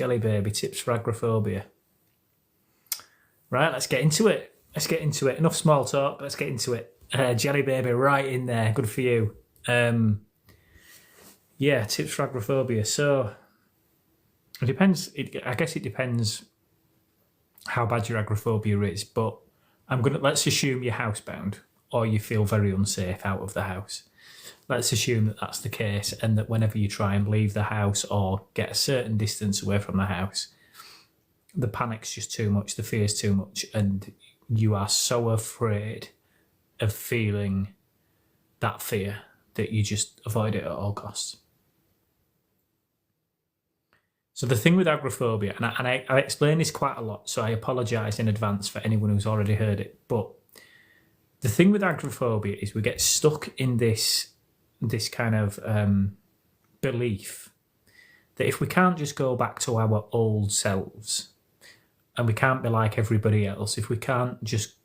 Jelly Baby, tips for agoraphobia. Right, let's get into it. Enough small talk, let's get into it. Jelly Baby, right in there. Good for you. Tips for agoraphobia. So, it depends. I guess it depends how bad your agoraphobia is, but let's assume you're housebound or you feel very unsafe out of the house. Let's assume that that's the case, and that whenever you try and leave the house or get a certain distance away from the house, the panic's just too much, the fear's too much, and you are so afraid of feeling that fear that you just avoid it at all costs. So the thing with agoraphobia, and I explain this quite a lot, so I apologise in advance for anyone who's already heard it, but the thing with agoraphobia is we get stuck in this kind of belief that if we can't just go back to our old selves and we can't be like everybody else, if we can't just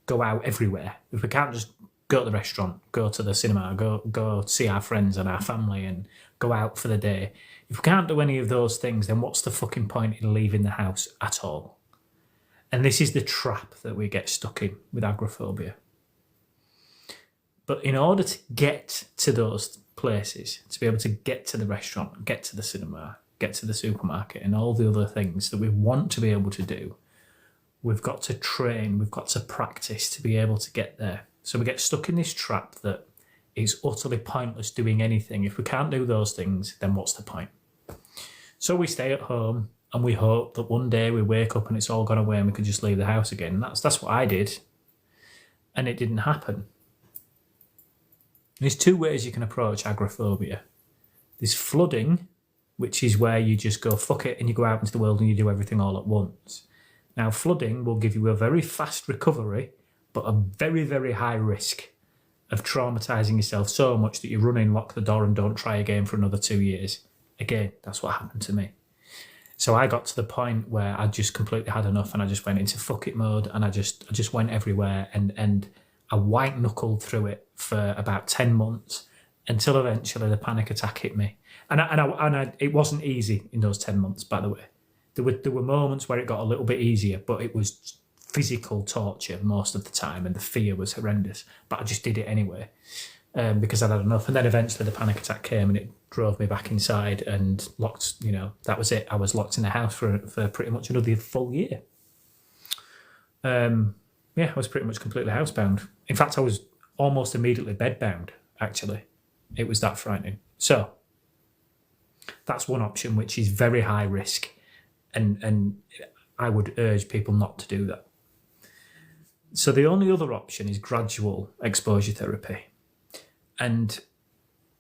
go out everywhere, if we can't just go to the restaurant, go to the cinema, go see our friends and our family and go out for the day, if we can't do any of those things, then what's the fucking point in leaving the house at all? And this is the trap that we get stuck in with agoraphobia. But in order to get to those places, to be able to get to the restaurant, get to the cinema, get to the supermarket and all the other things that we want to be able to do, we've got to train, we've got to practice to be able to get there. So we get stuck in this trap that it's utterly pointless doing anything. If we can't do those things, then what's the point? So we stay at home and we hope that one day we wake up and it's all gone away and we can just leave the house again. That's what I did. And it didn't happen. There's two ways you can approach agoraphobia. There's flooding, which is where you just go fuck it and you go out into the world and you do everything all at once. Now, flooding will give you a very fast recovery, but a very, very high risk of traumatising yourself so much that you run in, lock the door and don't try again for another 2 years. Again, that's what happened to me. So I got to the point where I just completely had enough and I just went into fuck it mode and I just went everywhere and I white knuckled through it for about 10 months until eventually the panic attack hit me. And it wasn't easy in those 10 months, by the way. There were moments where it got a little bit easier, but it was physical torture most of the time and the fear was horrendous. But I just did it anyway because I'd had enough. And then eventually the panic attack came and it drove me back inside and locked, that was it. I was locked in the house for pretty much another full year. I was pretty much completely housebound. In fact, I was almost immediately bedbound, actually. It was that frightening. So, that's one option, which is very high risk. And I would urge people not to do that. So the only other option is gradual exposure therapy. And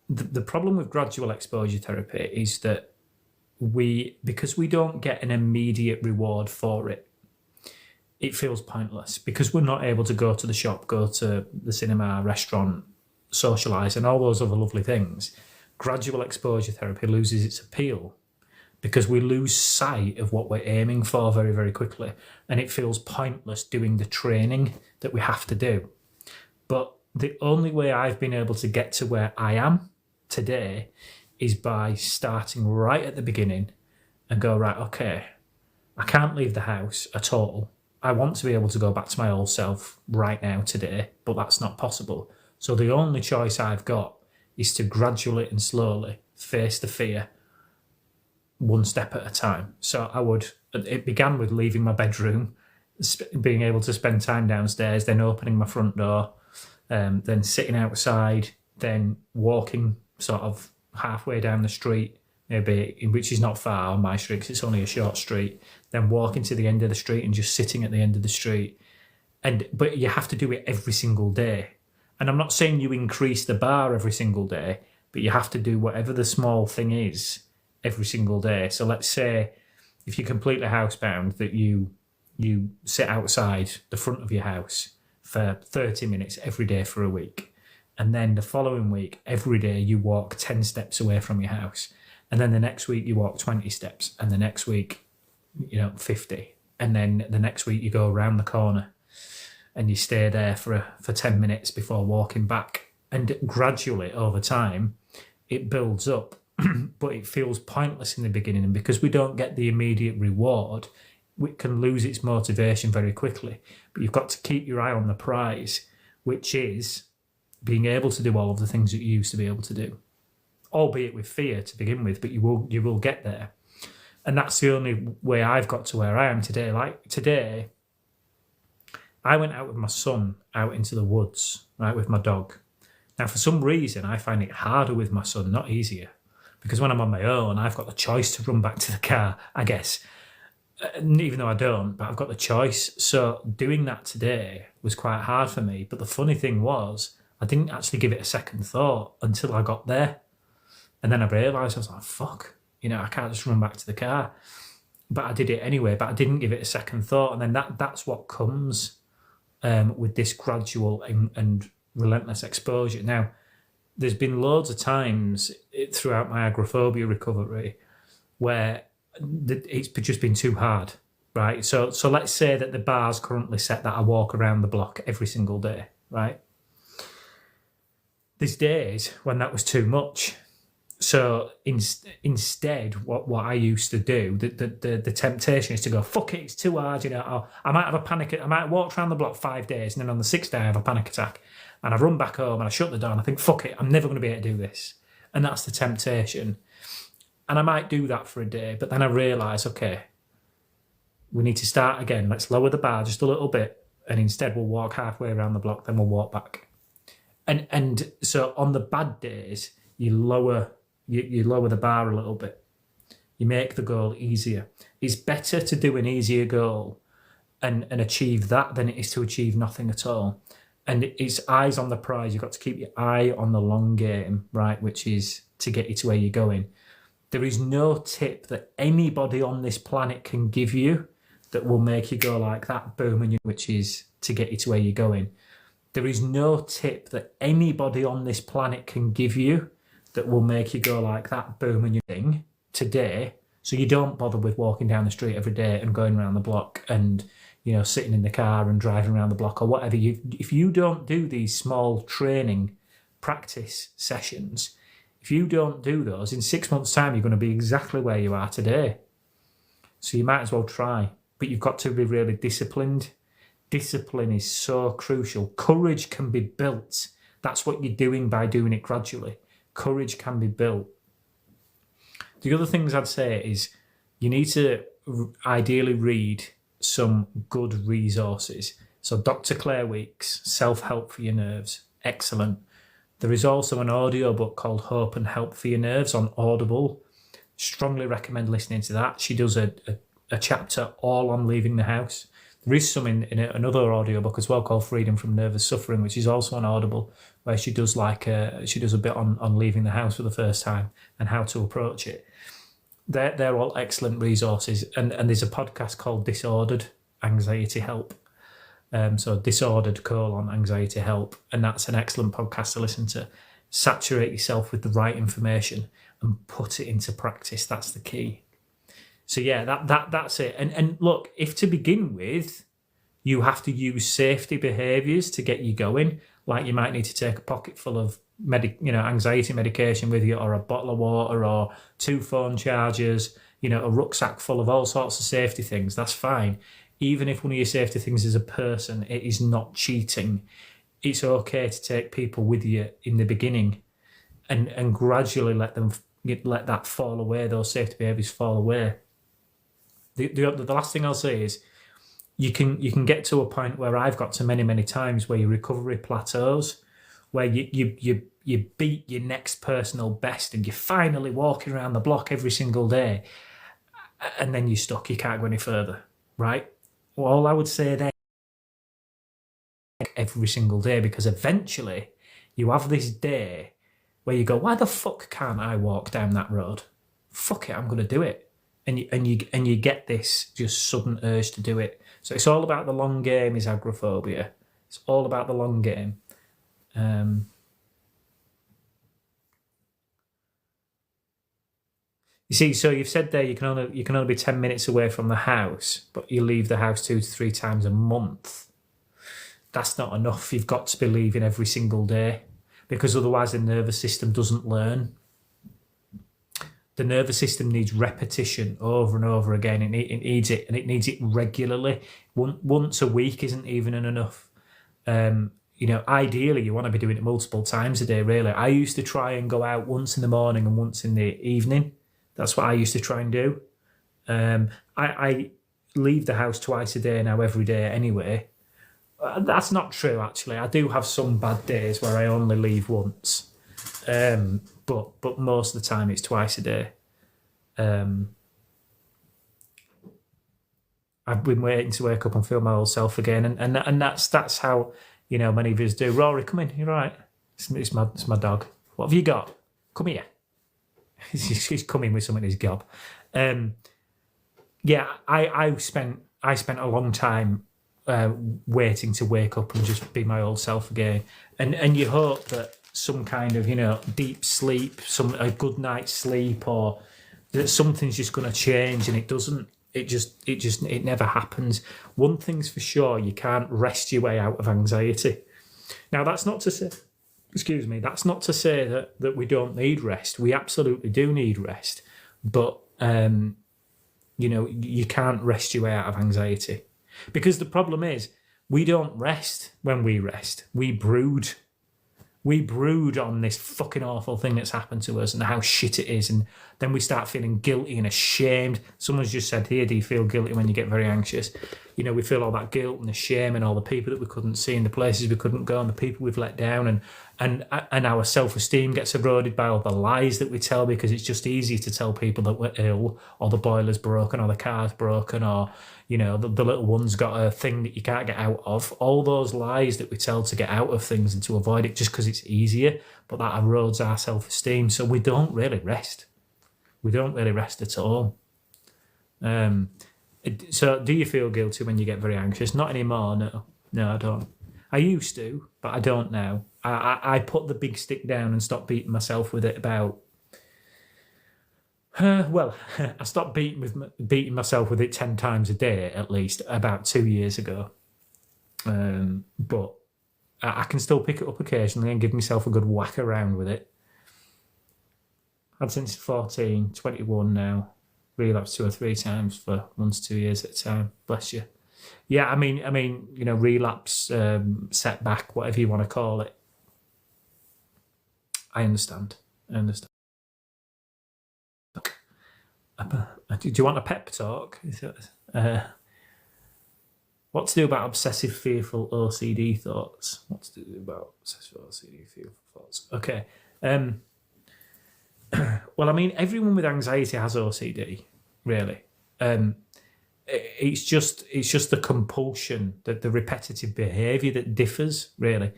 the problem with gradual exposure therapy is that because we don't get an immediate reward for it, it feels pointless because we're not able to go to the shop, go to the cinema, restaurant, socialise and all those other lovely things. Gradual exposure therapy loses its appeal because we lose sight of what we're aiming for very, very quickly. And it feels pointless doing the training that we have to do. But the only way I've been able to get to where I am today is by starting right at the beginning and go, right, okay, I can't leave the house at all. I want to be able to go back to my old self right now today, but that's not possible. So the only choice I've got is to gradually and slowly face the fear one step at a time. So it began with leaving my bedroom, being able to spend time downstairs, then opening my front door, then sitting outside, then walking sort of halfway down the street, maybe, which is not far on my street because it's only a short street, then walking to the end of the street and just sitting at the end of the street. But you have to do it every single day. And I'm not saying you increase the bar every single day, but you have to do whatever the small thing is every single day. So let's say if you're completely housebound, that you sit outside the front of your house for 30 minutes every day for a week. And then the following week, every day you walk 10 steps away from your house. And then the next week you walk 20 steps. And the next week, 50. And then the next week you go around the corner and you stay there for 10 minutes before walking back. And gradually over time, it builds up but it feels pointless in the beginning. And because we don't get the immediate reward, it can lose its motivation very quickly. But you've got to keep your eye on the prize, which is being able to do all of the things that you used to be able to do, albeit with fear to begin with, but you will get there. And that's the only way I've got to where I am today. Like today, I went out with my son out into the woods, right, with my dog. Now, for some reason, I find it harder with my son, not easier. Because when I'm on my own, I've got the choice to run back to the car, I guess. Even though I don't, but I've got the choice. So doing that today was quite hard for me. But the funny thing was, I didn't actually give it a second thought until I got there. And then I realised, I was like, fuck, I can't just run back to the car. But I did it anyway, but I didn't give it a second thought. And then that's what comes with this gradual and relentless exposure. Now, there's been loads of times throughout my agoraphobia recovery where it's just been too hard, right? So let's say that the bar's currently set that I walk around the block every single day, right? There's days when that was too much. So instead, what I used to do, the temptation is to go, fuck it, it's too hard, I might have a panic, I might walk around the block 5 days, and then on the 6th day I have a panic attack, and I run back home and I shut the door and I think, fuck it, I'm never going to be able to do this. And that's the temptation. And I might do that for a day, but then I realise, okay, we need to start again. Let's lower the bar just a little bit, and instead we'll walk halfway around the block, then we'll walk back. And so on the bad days, you lower the bar a little bit. You make the goal easier. It's better to do an easier goal and achieve that than it is to achieve nothing at all. And it's eyes on the prize. You've got to keep your eye on the long game, right, which is to get you to where you're going. There is no tip that anybody on this planet can give you that will make you go like that, boom, and which is to get you to where you're going. There is no tip that anybody on this planet can give you that will make you go like that, boom, and you're thing today. So you don't bother with walking down the street every day and going around the block and, sitting in the car and driving around the block or whatever. If you don't do these small training practice sessions, if you don't do those, in 6 months' time, you're going to be exactly where you are today. So you might as well try, but you've got to be really disciplined. Discipline is so crucial. Courage can be built. That's what you're doing by doing it gradually. Courage can be built. The other things I'd say is you need to ideally read some good resources. So Dr. Claire Weeks, Self-Help for Your Nerves, excellent. There is also an audiobook called Hope and Help for Your Nerves on Audible. Strongly recommend listening to that. She does a chapter all on leaving the house. There is some in another audiobook as well called Freedom from Nervous Suffering, which is also on Audible, where she does a bit on leaving the house for the first time and how to approach it. They're all excellent resources. And there's a podcast called Disordered Anxiety Help. So Disordered : Anxiety Help. And that's an excellent podcast to listen to. Saturate yourself with the right information and put it into practice. That's the key. So yeah, that's it. And look, if to begin with, you have to use safety behaviours to get you going, like you might need to take a pocket full of anxiety medication with you, or a bottle of water, or 2 phone chargers, a rucksack full of all sorts of safety things, that's fine. Even if one of your safety things is a person, it is not cheating. It's okay to take people with you in the beginning and gradually let that fall away, those safety behaviours fall away. The last thing I'll say is you can get to a point where I've got to many times where your recovery plateaus, where you beat your next personal best and you're finally walking around the block every single day, and then you're stuck, you can't go any further, right? Well, all I would say then, every single day, because eventually you have this day where you go, why the fuck can't I walk down that road? Fuck it, I'm going to do it. And you get this just sudden urge to do it. So it's all about the long game is agoraphobia. It's all about the long game. You see, so you've said there you can only be 10 minutes away from the house, but you leave the house 2 to 3 times a month. That's not enough. You've got to be leaving every single day, because otherwise the nervous system doesn't learn. The nervous system needs repetition over and over again. It needs it, and it needs it regularly. Once a week isn't even enough. Ideally, you want to be doing it multiple times a day, really. I used to try and go out once in the morning and once in the evening. That's what I used to try and do. I leave the house twice a day now, every day anyway. That's not true, actually. I do have some bad days where I only leave once. But most of the time it's twice a day. I've been waiting to wake up and feel my old self again, and that's how many of us do. Rory, come in. You're right. It's my dog. What have you got? Come here. He's coming with something in his gob. I spent a long time waiting to wake up and just be my old self again, and you hope that some kind of deep sleep, a good night's sleep, or that something's just going to change, and it doesn't. It never happens. One thing's for sure: you can't rest your way out of anxiety. Now, that's not to say, that's not to say that we don't need rest. We absolutely do need rest, but you can't rest your way out of anxiety, because the problem is we don't rest when we rest. We brood. We brood on this fucking awful thing that's happened to us and how shit it is, and then we start feeling guilty and ashamed. Someone's just said here, do you feel guilty when you get very anxious? We feel all that guilt and the shame and all the people that we couldn't see and the places we couldn't go and the people we've let down, and our self-esteem gets eroded by all the lies that we tell, because it's just easy to tell people that we're ill, or the boiler's broken, or the car's broken, or the little one's got a thing that you can't get out of. All those lies that we tell to get out of things and to avoid it just because it's easier, but that erodes our self-esteem. So we don't really rest. We don't really rest at all. So do you feel guilty when you get very anxious? Not anymore, no. No, I don't. I used to, but I don't now. I put the big stick down and stopped beating myself with it about... I stopped beating myself with it 10 times a day, at least, about 2 years ago. But I can still pick it up occasionally and give myself a good whack around with it. I've since 14, 21 now. Relapsed 2 or 3 times for 1 to 2 years at a time. Bless you. Yeah, I mean, relapse, setback, whatever you want to call it. I understand. Do you want a pep talk? What to do about obsessive, fearful OCD thoughts? What to do about obsessive, OCD, fearful thoughts? Okay. Well, everyone with anxiety has OCD, really. It's just the compulsion, the repetitive behaviour that differs, really.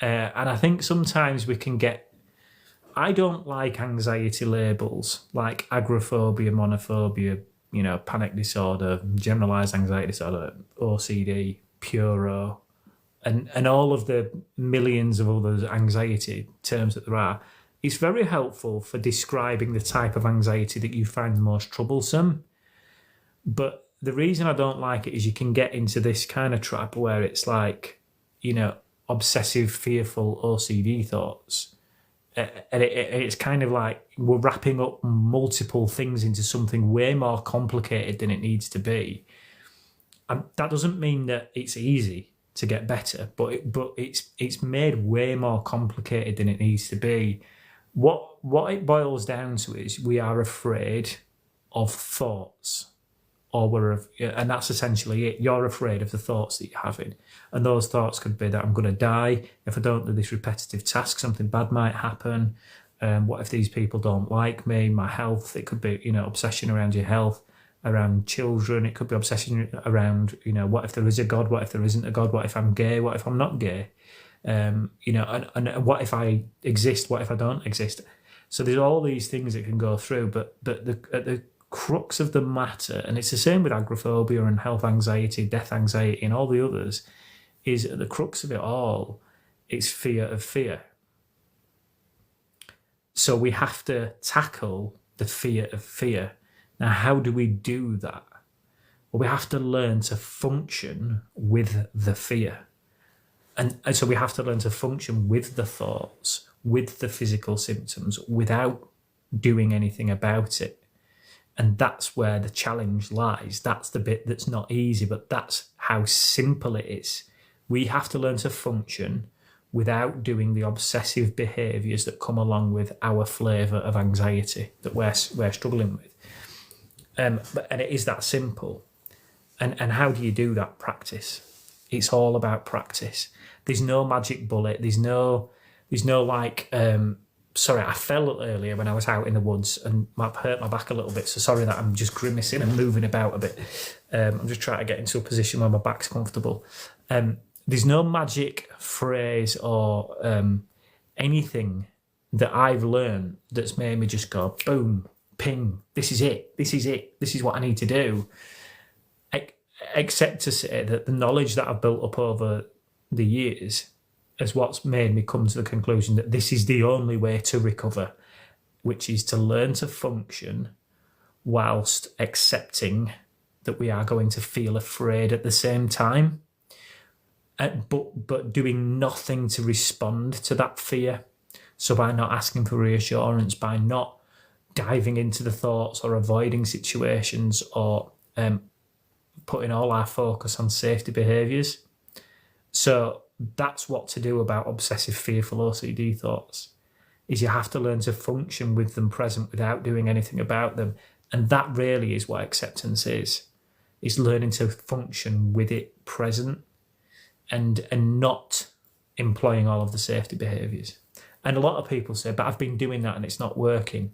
And I think sometimes we can get... I don't like anxiety labels like agoraphobia, monophobia, panic disorder, generalised anxiety disorder, OCD, Puro, and all of the millions of other anxiety terms that there are. It's very helpful for describing the type of anxiety that you find the most troublesome. But the reason I don't like it is you can get into this kind of trap where it's like, obsessive, fearful OCD thoughts. And it's kind of like we're wrapping up multiple things into something way more complicated than it needs to be. And that doesn't mean that it's easy to get better, but it's made way more complicated than it needs to be. What it boils down to is we are afraid of thoughts, and that's essentially it. You're afraid of the thoughts that you're having, and those thoughts could be that I'm going to die if I don't do this repetitive task. Something bad might happen. What if these people don't like me? My health. It could be obsession around your health, around children. It could be obsession around what if there is a God? What if there isn't a God? What if I'm gay? What if I'm not gay? And what if I exist? What if I don't exist? So there's all these things that can go through, but at the crux of the matter, and it's the same with agoraphobia and health anxiety, death anxiety, and all the others, is at the crux of it all, it's fear of fear. So we have to tackle the fear of fear. Now, how do we do that? Well, we have to learn to function with the fear. And so we have to learn to function with the thoughts, with the physical symptoms, without doing anything about it. And that's where the challenge lies. That's the bit that's not easy, but that's how simple it is. We have to learn to function without doing the obsessive behaviours that come along with our flavour of anxiety that we're struggling with. And it is that simple. And how do you do that? Practice. It's all about practice. There's no magic bullet. There's no like, sorry, I fell earlier when I was out in the woods and hurt my back a little bit. So sorry that I'm just grimacing and moving about a bit. I'm just trying to get into a position where my back's comfortable. There's no magic phrase or anything that I've learned that's made me just go, boom, ping, this is it. This is what I need to do. Except to say that the knowledge that I've built up over the years is what's made me come to the conclusion that this is the only way to recover, which is to learn to function whilst accepting that we are going to feel afraid at the same time, but doing nothing to respond to that fear. So by not asking for reassurance, by not diving into the thoughts or avoiding situations or putting all our focus on safety behaviours. So that's what to do about obsessive fearful OCD thoughts, is you have to learn to function with them present without doing anything about them. And that really is what acceptance is learning to function with it present and not employing all of the safety behaviours. And a lot of people say, but I've been doing that and it's not working.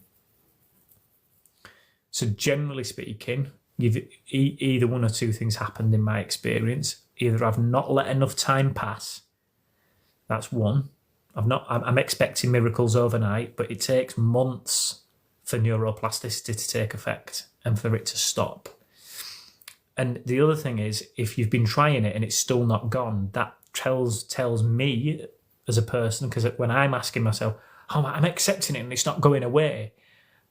So generally speaking, either one or two things happened in my experience. Either I've not let enough time pass. That's one. I'm expecting miracles overnight, but it takes months for neuroplasticity to take effect and for it to stop. And the other thing is, if you've been trying it and it's still not gone, that tells me as a person, because when I'm asking myself, oh, I'm accepting it and it's not going away.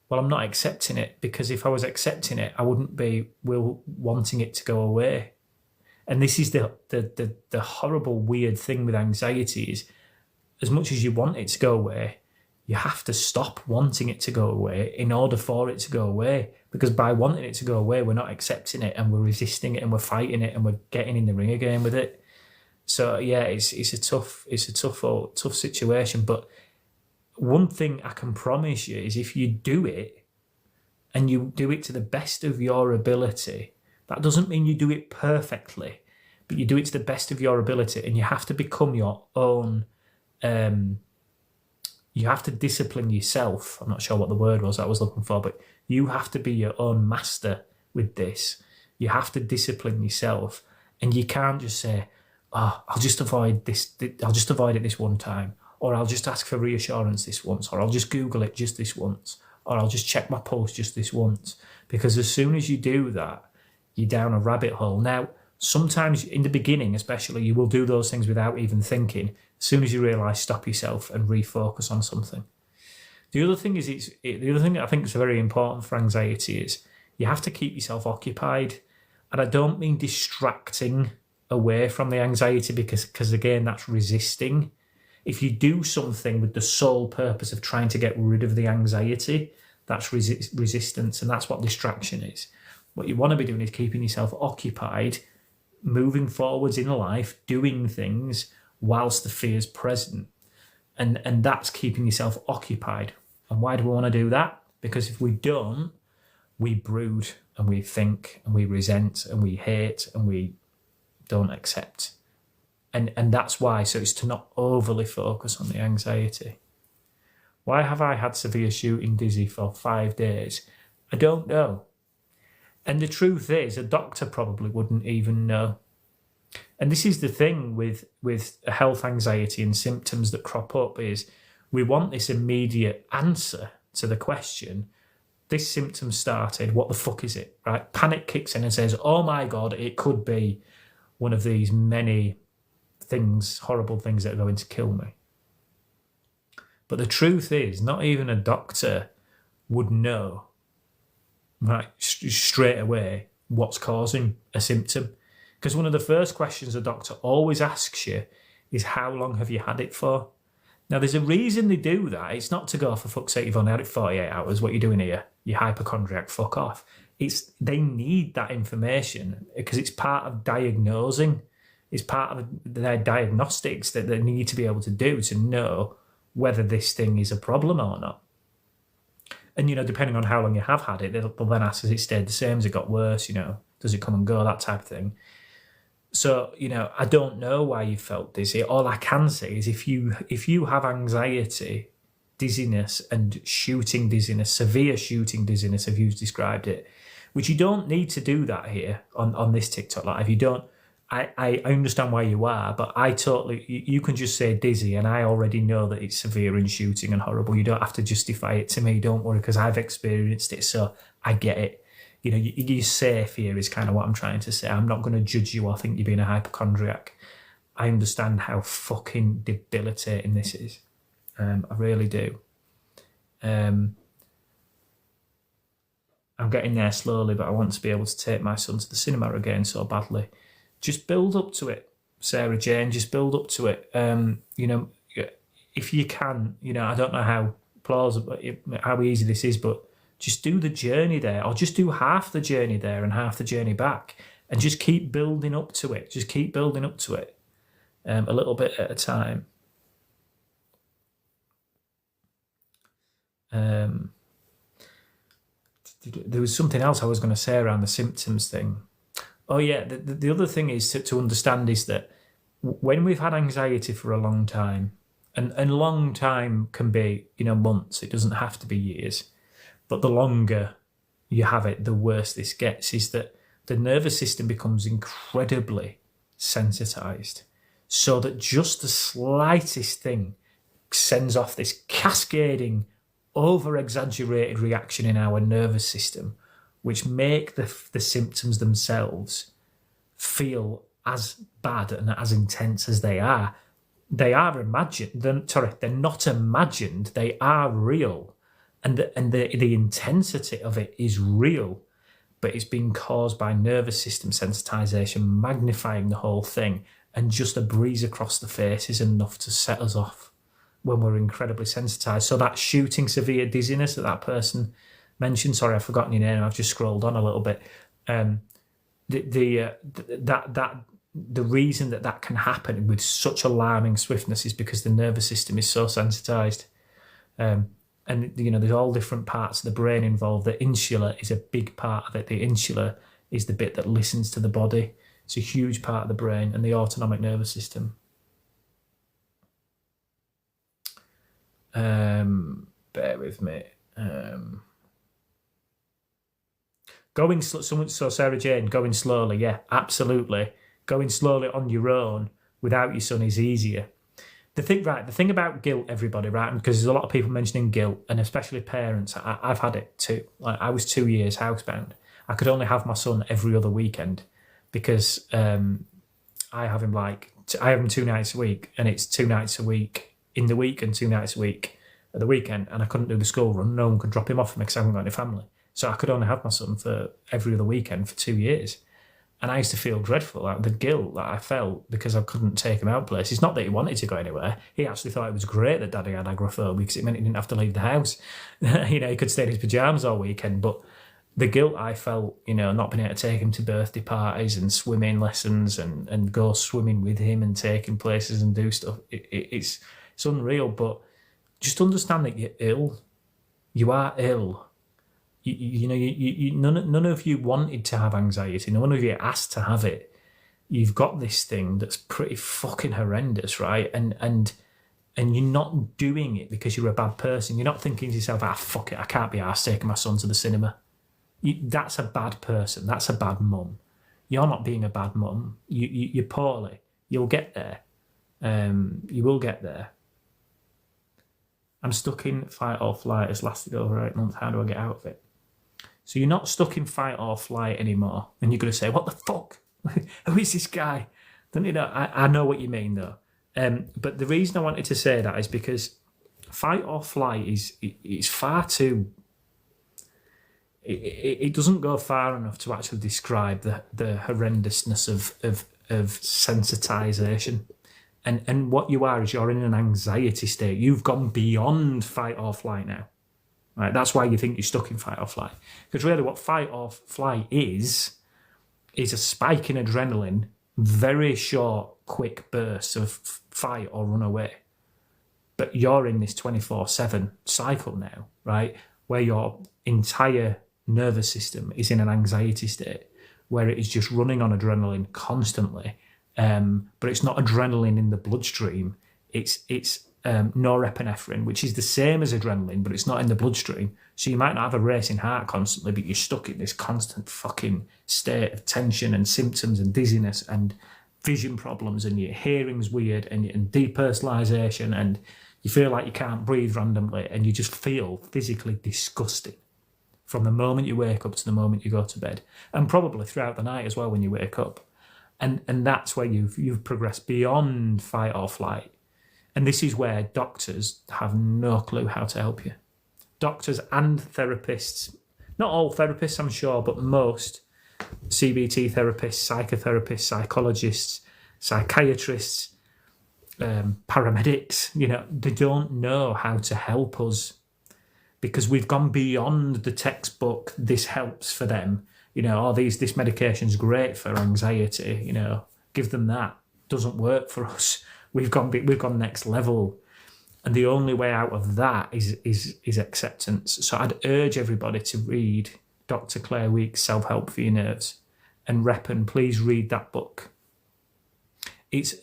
Well, I'm not accepting it, because if I was accepting it, I wouldn't be wanting it to go away. And this is the horrible, weird thing with anxiety is, as much as you want it to go away, you have to stop wanting it to go away in order for it to go away. Because by wanting it to go away, we're not accepting it and we're resisting it and we're fighting it and we're getting in the ring again with it. So yeah, it's a tough situation. But one thing I can promise you is, if you do it and you do it to the best of your ability, that doesn't mean you do it perfectly, but you do it to the best of your ability, and you have to become your own. You have to discipline yourself. I'm not sure what the word was I was looking for, but you have to be your own master with this. You have to discipline yourself, and you can't just say, "Oh, I'll just avoid this. I'll just avoid it this one time, or I'll just ask for reassurance this once, or I'll just Google it just this once, or I'll just check my pulse just this once." Because as soon as you do that, you're down a rabbit hole. Now, sometimes in the beginning, especially, you will do those things without even thinking. As soon as you realise, stop yourself and refocus on something. The other thing that I think is very important for anxiety is you have to keep yourself occupied. And I don't mean distracting away from the anxiety, because again, that's resisting. If you do something with the sole purpose of trying to get rid of the anxiety, that's resistance, and that's what distraction is. What you want to be doing is keeping yourself occupied, moving forwards in life, doing things whilst the fear's present. And that's keeping yourself occupied. And why do we want to do that? Because if we don't, we brood and we think and we resent and we hate and we don't accept. And that's why. So it's to not overly focus on the anxiety. Why have I had severe shooting dizzy for 5 days? I don't know. And the truth is, a doctor probably wouldn't even know. And this is the thing with health anxiety and symptoms that crop up, is we want this immediate answer to the question, this symptom started, what the fuck is it, right? Panic kicks in and says, oh my God, it could be one of these many things, horrible things that are going to kill me. But the truth is, not even a doctor would know, right, straight away what's causing a symptom. Because one of the first questions a doctor always asks you is, how long have you had it for? Now, there's a reason they do that. It's not to go, for fuck's sake, you've only had it 48 hours. What are you doing here? You hypochondriac, fuck off. They need that information because it's part of diagnosing. It's part of their diagnostics that they need to be able to do to know whether this thing is a problem or not. And, depending on how long you have had it, they'll then ask, has it stayed the same? Has it got worse? Does it come and go? That type of thing. So, I don't know why you felt dizzy. All I can say is if you have anxiety, dizziness and shooting dizziness, severe shooting dizziness, as you've described it, which you don't need to do that here on this TikTok live. You don't, I understand why you are, but you can just say dizzy and I already know that it's severe and shooting and horrible. You don't have to justify it to me, don't worry, because I've experienced it, so I get it. You're safe here is kind of what I'm trying to say. I'm not going to judge you or think you're being a hypochondriac. I understand how fucking debilitating this is. I really do. I'm getting there slowly, but I want to be able to take my son to the cinema again so badly. Just build up to it, Sarah Jane. Just build up to it. If you can, I don't know how plausible, how easy this is, but just do the journey there, or just do half the journey there and half the journey back, and just keep building up to it. Just keep building up to it, a little bit at a time. There was something else I was going to say around the symptoms thing. Oh yeah, the other thing is to understand is that when we've had anxiety for a long time, and long time can be months, it doesn't have to be years, but the longer you have it, the worse this gets, is that the nervous system becomes incredibly sensitized, so that just the slightest thing sends off this cascading, over-exaggerated reaction in our nervous system, which make the symptoms themselves feel as bad and as intense as they are. They are imagined. They're not imagined. They are real. And the intensity of it is real, but it's being caused by nervous system sensitization, magnifying the whole thing, and just a breeze across the face is enough to set us off when we're incredibly sensitized. So that shooting severe dizziness that person mentioned, sorry, I've forgotten your name, I've just scrolled on a little bit. The reason that can happen with such alarming swiftness is because the nervous system is so sensitized. And there's all different parts of the brain involved. The insula is a big part of it. The insula is the bit that listens to the body. It's a huge part of the brain, and the autonomic nervous system. Bear with me. So Sarah Jane, going slowly, yeah, absolutely. Going slowly on your own without your son is easier. The thing about guilt, everybody, right? Because there's a lot of people mentioning guilt, and especially parents. I've had it too. Like, I was 2 years housebound. I could only have my son every other weekend because I have him 2 nights a week, and it's 2 nights a week in the week and 2 nights a week at the weekend, and I couldn't do the school run. No one could drop him off for me because I haven't got any family. So I could only have my son for every other weekend for 2 years. And I used to feel dreadful, like the guilt that I felt because I couldn't take him out places. Not that he wanted to go anywhere. He actually thought it was great that Daddy had agoraphobia because it meant he didn't have to leave the house. He could stay in his pyjamas all weekend. But the guilt I felt, not being able to take him to birthday parties and swimming lessons and go swimming with him and take him places and do stuff, it's unreal. But just understand that you're ill. You are ill. None of you wanted to have anxiety. None of you asked to have it. You've got this thing that's pretty fucking horrendous, right? And you're not doing it because you're a bad person. You're not thinking to yourself, fuck it, I can't be arsed taking my son to the cinema. That's a bad person. That's a bad mum. You're not being a bad mum. You're poorly. You'll get there. You will get there. I'm stuck in fight or flight. It's lasted over 8 months. How do I get out of it? So you're not stuck in fight or flight anymore. And you're going to say, what the fuck? Who is this guy? Don't you know? I know what you mean, though. But the reason I wanted to say that is because fight or flight is far too... It doesn't go far enough to actually describe the horrendousness of sensitization. And what you are is you're in an anxiety state. You've gone beyond fight or flight now. Right? That's why you think you're stuck in fight or flight. Because really what fight or flight is a spike in adrenaline, very short, quick bursts of fight or run away. But you're in this 24/7 cycle now, right? Where your entire nervous system is in an anxiety state, where it is just running on adrenaline constantly. But it's not adrenaline in the bloodstream. It's norepinephrine, which is the same as adrenaline, but it's not in the bloodstream. So you might not have a racing heart constantly, but you're stuck in this constant fucking state of tension and symptoms and dizziness and vision problems, and your hearing's weird and depersonalization, and you feel like you can't breathe randomly, and you just feel physically disgusting from the moment you wake up to the moment you go to bed, and probably throughout the night as well when you wake up. And that's where you've progressed beyond fight or flight. And this is where doctors have no clue how to help you. Doctors and therapists, not all therapists, I'm sure, but most CBT therapists, psychotherapists, psychologists, psychiatrists, paramedics, they don't know how to help us because we've gone beyond the textbook. This helps for them. This medication's great for anxiety, give them that. Doesn't work for us. We've gone next level. And the only way out of that is acceptance. So I'd urge everybody to read Dr. Claire Weekes' Self-Help for Your Nerves. And Reppen, please read that book.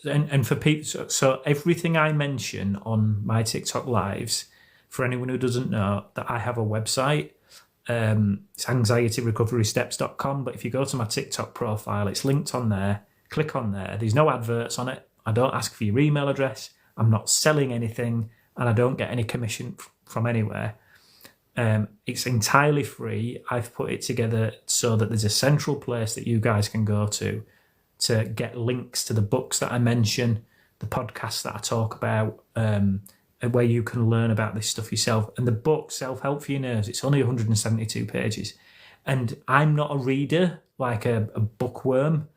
And for people, so everything I mention on my TikTok lives, for anyone who doesn't know, that I have a website. It's anxietyrecoverysteps.com, but if you go to my TikTok profile, it's linked on there. Click on there. There's no adverts on it. I don't ask for your email address. I'm not selling anything, and I don't get any commission from anywhere. It's entirely free. I've put it together so that there's a central place that you guys can go to get links to the books that I mention, the podcasts that I talk about, where you can learn about this stuff yourself. And the book, Self-Help for Your Nerves, it's only 172 pages. And I'm not a reader, like a bookworm,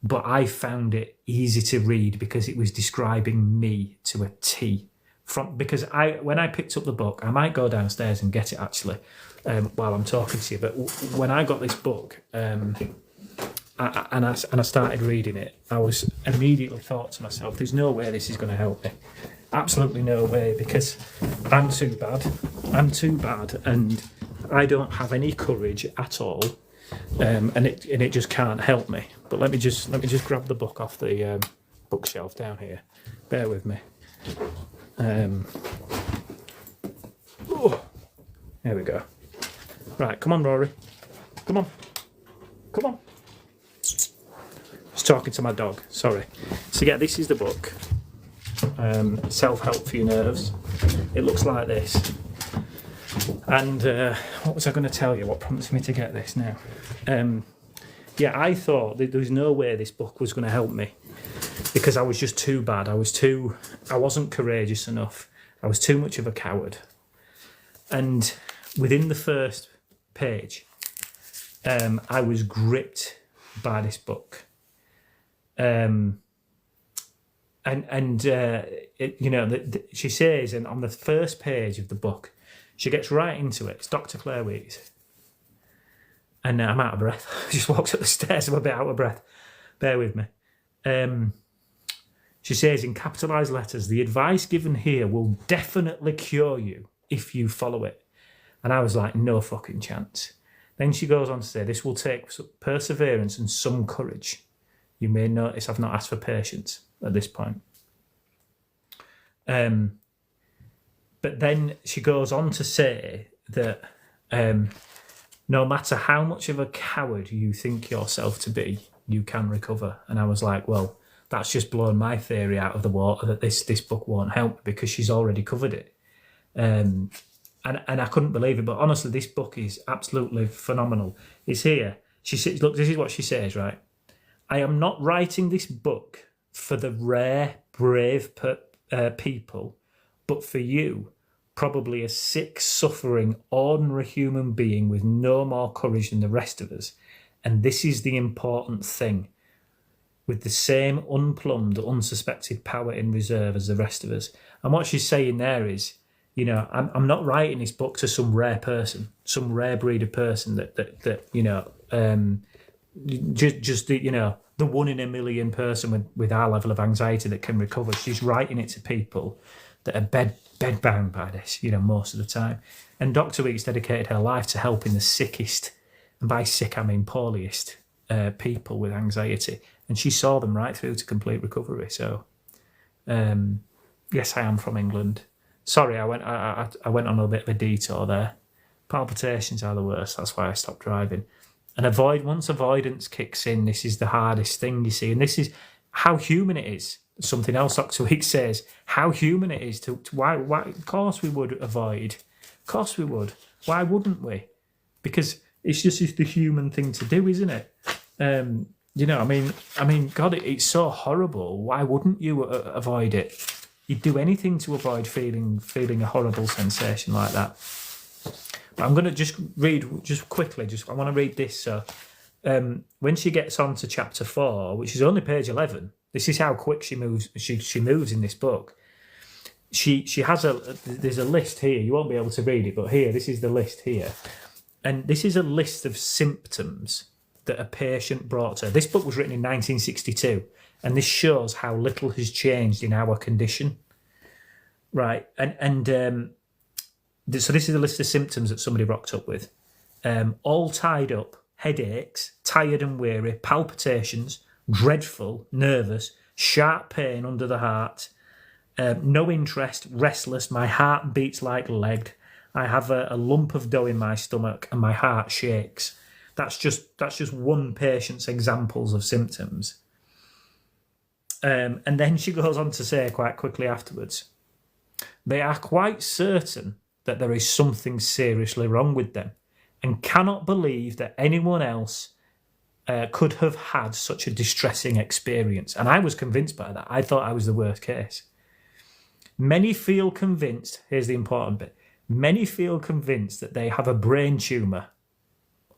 but I found it easy to read because it was describing me to a T. Because when I picked up the book, I might go downstairs and get it actually while I'm talking to you, but when I got this book and I started reading it, I was immediately thought to myself, there's no way this is going to help me. Absolutely no way, because I'm too bad, and I don't have any courage at all, and it just can't help me. But let me just grab the book off the bookshelf down here. Bear with me. There we go. Right, come on, Rory. Come on. Just talking to my dog. Sorry. So yeah, this is the book. Self-Help for Your Nerves. It looks like this. And what was I going to tell you? What prompted me to get this now? I thought that there was no way this book was going to help me because I was just too bad. I wasn't courageous enough. I was too much of a coward. And within the first page, I was gripped by this book. She says, and on the first page of the book, she gets right into it. It's Dr. Claire Weekes. And I'm out of breath. I just walked up the stairs. I'm a bit out of breath. Bear with me. She says in capitalised letters, the advice given here will definitely cure you if you follow it. And I was like, no fucking chance. Then she goes on to say, this will take perseverance and some courage. You may notice I've not asked for patience at this point. But then she goes on to say that no matter how much of a coward you think yourself to be, you can recover. And I was like, well, that's just blown my theory out of the water that this book won't help because she's already covered it. And I couldn't believe it. But honestly, this book is absolutely phenomenal. It's here. She says, look, this is what she says, right? I am not writing this book for the rare, brave people, but for you, probably a sick, suffering, ordinary human being with no more courage than the rest of us. And this is the important thing. with the same unplumbed, unsuspected power in reserve as the rest of us. And what she's saying there is, you know, I'm not writing this book to some rare person, some rare breed of person that you know, just the, you know, the 1 in a million person with our level of anxiety that can recover. She's writing it to people that are bedbound by this, you know, most of the time. And Dr. Weeks dedicated her life to helping the sickest, and by sick I mean poorliest, people with anxiety. And she saw them right through to complete recovery. So, yes, I am from England. Sorry, I went on a bit of a detour there. Palpitations are the worst. That's why I stopped driving. And once avoidance kicks in, this is the hardest thing, you see. And this is how human it is. Something else Dr. Weeks says, how human it is to why of course we would avoid. Of course we would. Why wouldn't we? Because it's just the human thing to do, isn't it? You know, I mean, God, it's so horrible. Why wouldn't you avoid it? You'd do anything to avoid feeling a horrible sensation like that. But I'm going to just read, just quickly, I want to read this. So when she gets on to chapter 4, which is only page 11, this is how quick she moves. She moves in this book. She has there's a list here. You won't be able to read it, but here, this is the list here. And this is a list of symptoms that a patient brought to her. This book was written in 1962, and this shows how little has changed in our condition. Right, so this is a list of symptoms that somebody rocked up with. All tied up, headaches, tired and weary, palpitations, dreadful, nervous, sharp pain under the heart, no interest, restless, my heart beats like lead, I have a lump of dough in my stomach and my heart shakes. That's just one patient's examples of symptoms. And then she goes on to say quite quickly afterwards, they are quite certain that there is something seriously wrong with them and cannot believe that anyone else could have had such a distressing experience. And I was convinced by that. I thought I was the worst case. Many feel convinced, here's the important bit, many feel convinced that they have a brain tumour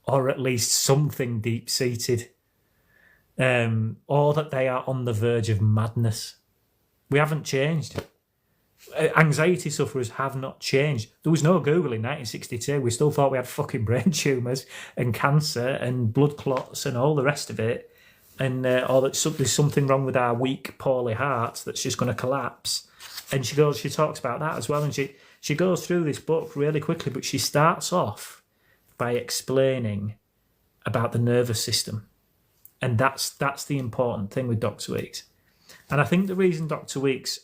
or at least something deep-seated, or that they are on the verge of madness. We haven't changed. Anxiety sufferers have not changed. There was no Google in 1962. We still thought we had fucking brain tumours and cancer and blood clots and all the rest of it, and or that there's something wrong with our weak, poorly hearts that's just going to collapse. And she talks about that as well, and she goes through this book really quickly, but she starts off by explaining about the nervous system, and that's the important thing with Dr. Weeks. And I think the reason Dr. Weeks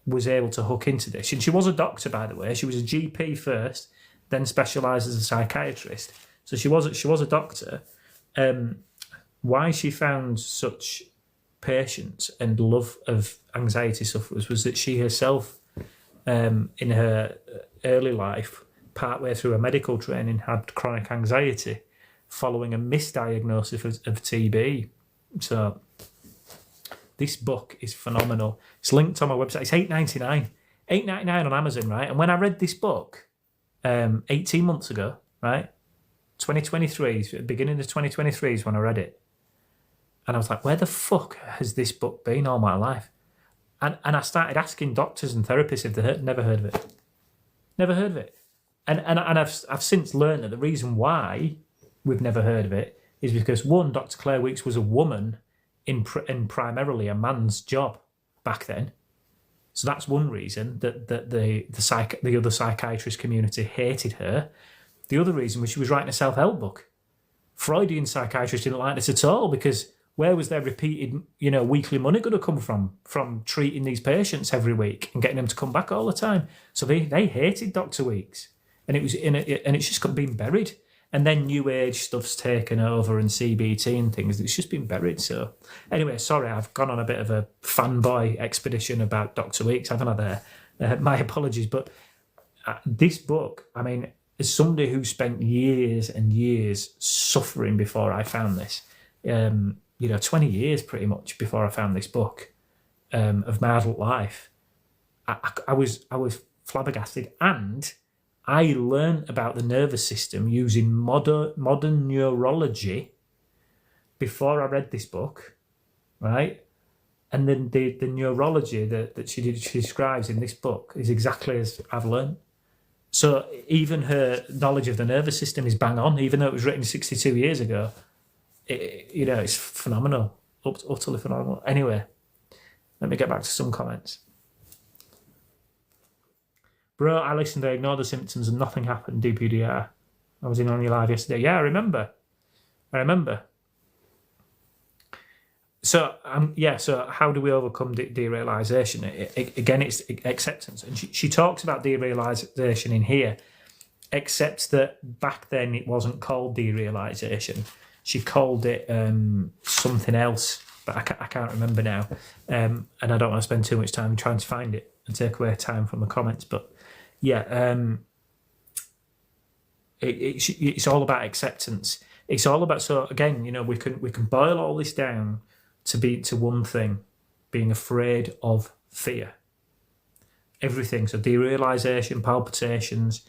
was able to hook into this, and she was a doctor, by the way, she was a GP first, then specialised as a psychiatrist, so she was a doctor. Why she found such patience and love of anxiety sufferers was that she herself, in her early life, partway through her medical training, had chronic anxiety following a misdiagnosis of TB. So this book is phenomenal. It's linked on my website. It's $8.99 on Amazon, right? And when I read this book 18 months ago, right, 2023, beginning of 2023 is when I read it. And I was like, where the fuck has this book been all my life? And I started asking doctors and therapists if they never heard of it. Never heard of it. And I've since learned that the reason why we've never heard of it is because, one, Dr. Claire Weeks was a woman in primarily a man's job back then. So that's one reason that the other psychiatrist community hated her. The other reason was she was writing a self-help book. Freudian psychiatrists didn't like this at all, because where was their repeated, weekly money going to come from treating these patients every week and getting them to come back all the time? So they hated Dr. Weeks, and it's just been buried. And then New Age stuff's taken over, and CBT and things. It's just been buried. So anyway, sorry, I've gone on a bit of a fanboy expedition about Dr. Weeks, haven't I there? My apologies. But this book, I mean, as somebody who spent years and years suffering before I found this, 20 years pretty much before I found this book of my adult life, I was flabbergasted. And I learned about the nervous system using modern neurology before I read this book. right? And then the neurology that she describes in this book is exactly as I've learned. So even her knowledge of the nervous system is bang on, even though it was written 62 years ago. It's phenomenal, utterly phenomenal. Anyway, let me get back to some comments. Bro, I listened, I ignored the symptoms and nothing happened, DPDR. I was in on your live yesterday. Yeah, I remember. So, so how do we overcome derealization? Again, it's acceptance. And she talks about derealization in here, except that back then it wasn't called derealization. She called it something else, but I can't remember now. And I don't want to spend too much time trying to find it and take away time from the comments. But yeah, it's all about acceptance. It's all about, so again, we can boil all this down to one thing: being afraid of fear. Everything. So derealization, palpitations,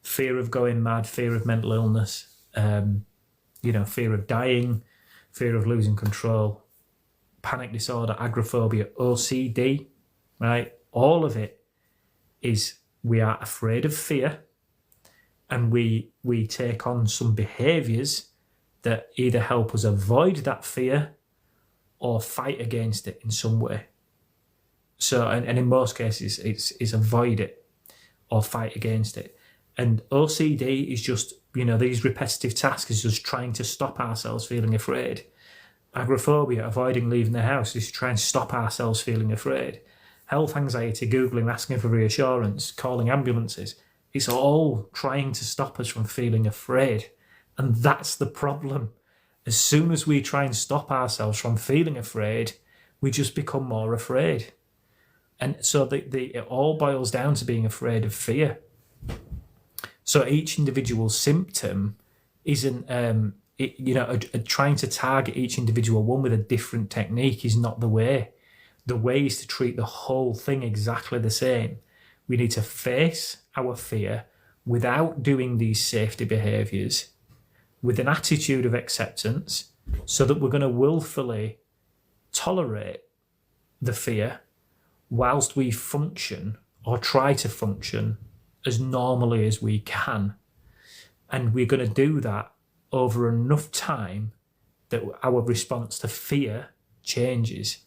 fear of going mad, fear of mental illness, fear of dying, fear of losing control, panic disorder, agoraphobia, OCD, right? All of it is we are afraid of fear, and we take on some behaviours that either help us avoid that fear or fight against it in some way. So, and in most cases, it's avoid it or fight against it. And OCD is just, these repetitive tasks is just trying to stop ourselves feeling afraid. Agoraphobia, avoiding leaving the house, is trying to stop ourselves feeling afraid. Health anxiety, Googling, asking for reassurance, calling ambulances. It's all trying to stop us from feeling afraid. And that's the problem. As soon as we try and stop ourselves from feeling afraid, we just become more afraid. And so it all boils down to being afraid of fear. So each individual symptom isn't, trying to target each individual one with a different technique is not the way. The way is to treat the whole thing exactly the same. We need to face our fear without doing these safety behaviours, with an attitude of acceptance, so that we're going to willfully tolerate the fear whilst we function or try to function as normally as we can. And we're going to do that over enough time that our response to fear changes.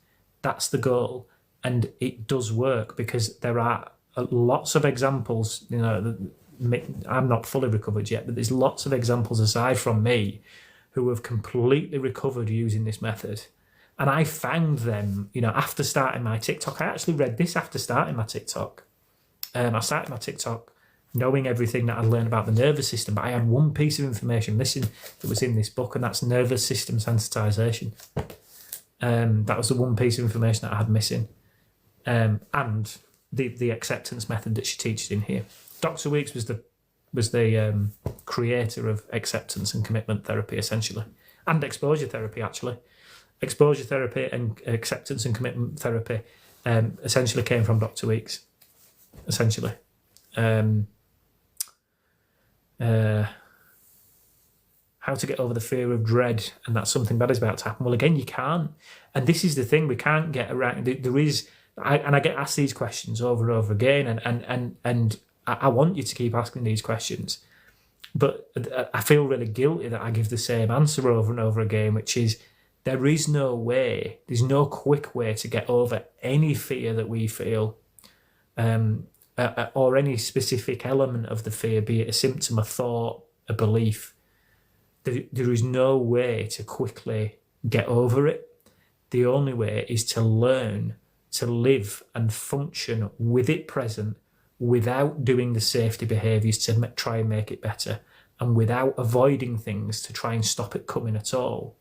That's the goal. And it does work, because there are lots of examples, I'm not fully recovered yet, but there's lots of examples aside from me who have completely recovered using this method. And I found them, after starting my TikTok. I actually read this after starting my TikTok. I started my TikTok knowing everything that I'd learned about the nervous system, but I had one piece of information missing that was in this book, and that's nervous system sensitization. That was the one piece of information that I had missing. And the acceptance method that she teaches in here. Dr. Weeks was the creator of acceptance and commitment therapy, essentially, and exposure therapy, actually. Exposure therapy and acceptance and commitment therapy essentially came from Dr. Weeks, essentially. How to get over the fear of dread and that something bad is about to happen. Well, again, you can't. And this is the thing, we can't get around. There is, I get asked these questions over and over again, and I want you to keep asking these questions, but I feel really guilty that I give the same answer over and over again, which is there is no way, there's no quick way to get over any fear that we feel, or any specific element of the fear, be it a symptom, a thought, a belief. There is no way to quickly get over it. The only way is to learn to live and function with it present, without doing the safety behaviours to try and make it better, and without avoiding things to try and stop it coming at all.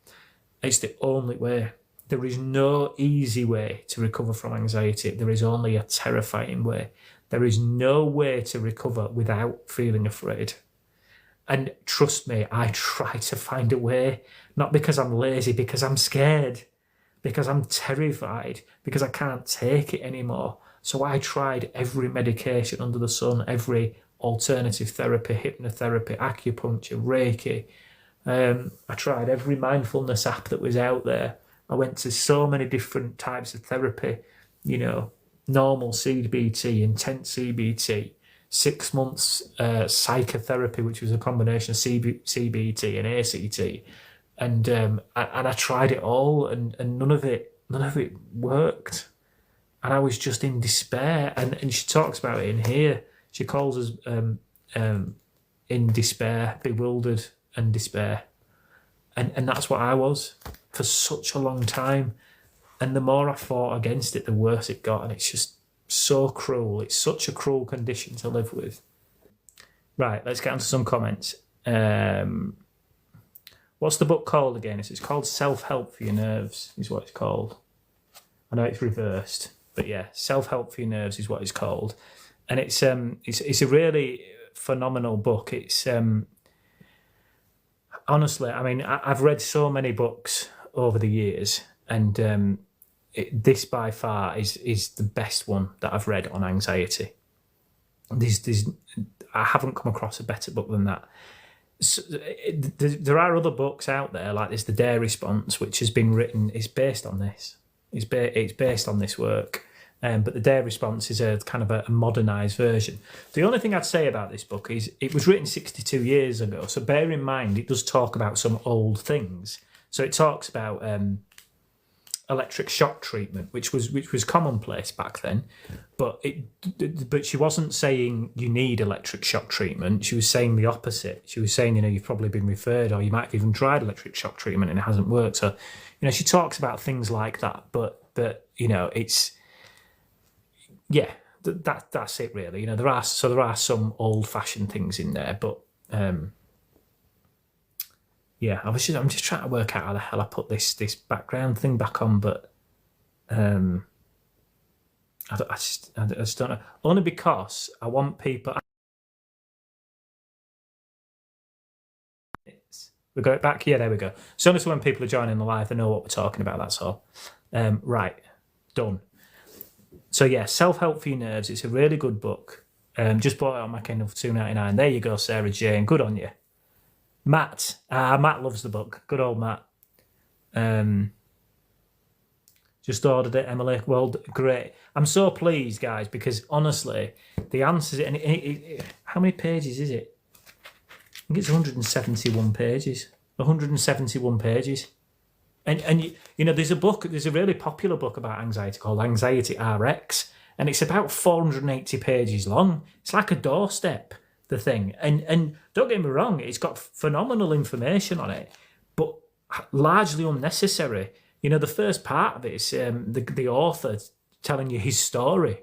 It's the only way. There is no easy way to recover from anxiety. There is only a terrifying way. There is no way to recover without feeling afraid. And trust me, I try to find a way, not because I'm lazy, because I'm scared, because I'm terrified, because I can't take it anymore. So I tried every medication under the sun, every alternative therapy, hypnotherapy, acupuncture, Reiki. I tried every mindfulness app that was out there, I went to so many different types of therapy, you know, normal CBT, intense CBT, 6 months psychotherapy, which was a combination of CBT and ACT, and I tried it all, and none of it worked, and I was just in despair. And she talks about it in here. She calls us in despair, bewildered, and despair, and that's what I was for such a long time. And the more I fought against it, the worse it got, and it's just so cruel. It's such a cruel condition to live with. Right, let's get on to some comments. What's the book called again? It's called Self-Help for Your Nerves, is what it's called. I know it's reversed, but yeah, Self-Help for Your Nerves is what it's called. And it's a really phenomenal book. It's honestly, I mean, I've read so many books over the years, and this by far is the best one that I've read on anxiety. I haven't come across a better book than that. So, there are other books out there, like there's The Dare Response, which has been written. It's based on this. It's based on this work. But The Dare Response is a kind of a modernised version. The only thing I'd say about this book is it was written 62 years ago. So bear in mind, it does talk about some old things. So it talks about electric shock treatment, which was commonplace back then. But she wasn't saying you need electric shock treatment. She was saying the opposite. She was saying, you've probably been referred, or you might have even tried electric shock treatment and it hasn't worked. So, she talks about things like that. But it's... Yeah, that's it really. There are some old-fashioned things in there, but yeah, I'm just trying to work out how the hell I put this background thing back on, but I just don't know. Only because I want people. We got it back. Yeah, there we go. So only when people are joining the live, they know what we're talking about. That's all. Right, done. So yeah, Self-Help for Your Nerves. It's a really good book. Just bought it on my Kindle for $2.99. There you go, Sarah Jane. Good on you. Matt. Matt loves the book. Good old Matt. Just ordered it, Emily. Well, great. I'm so pleased, guys, because honestly, the answers... how many pages is it? I think it's 171 pages. 171 pages. And there's a really popular book about anxiety called Anxiety RX, and it's about 480 pages long. It's like a doorstep, the thing. And don't get me wrong, it's got phenomenal information on it, but largely unnecessary. The first part of it is the author telling you his story.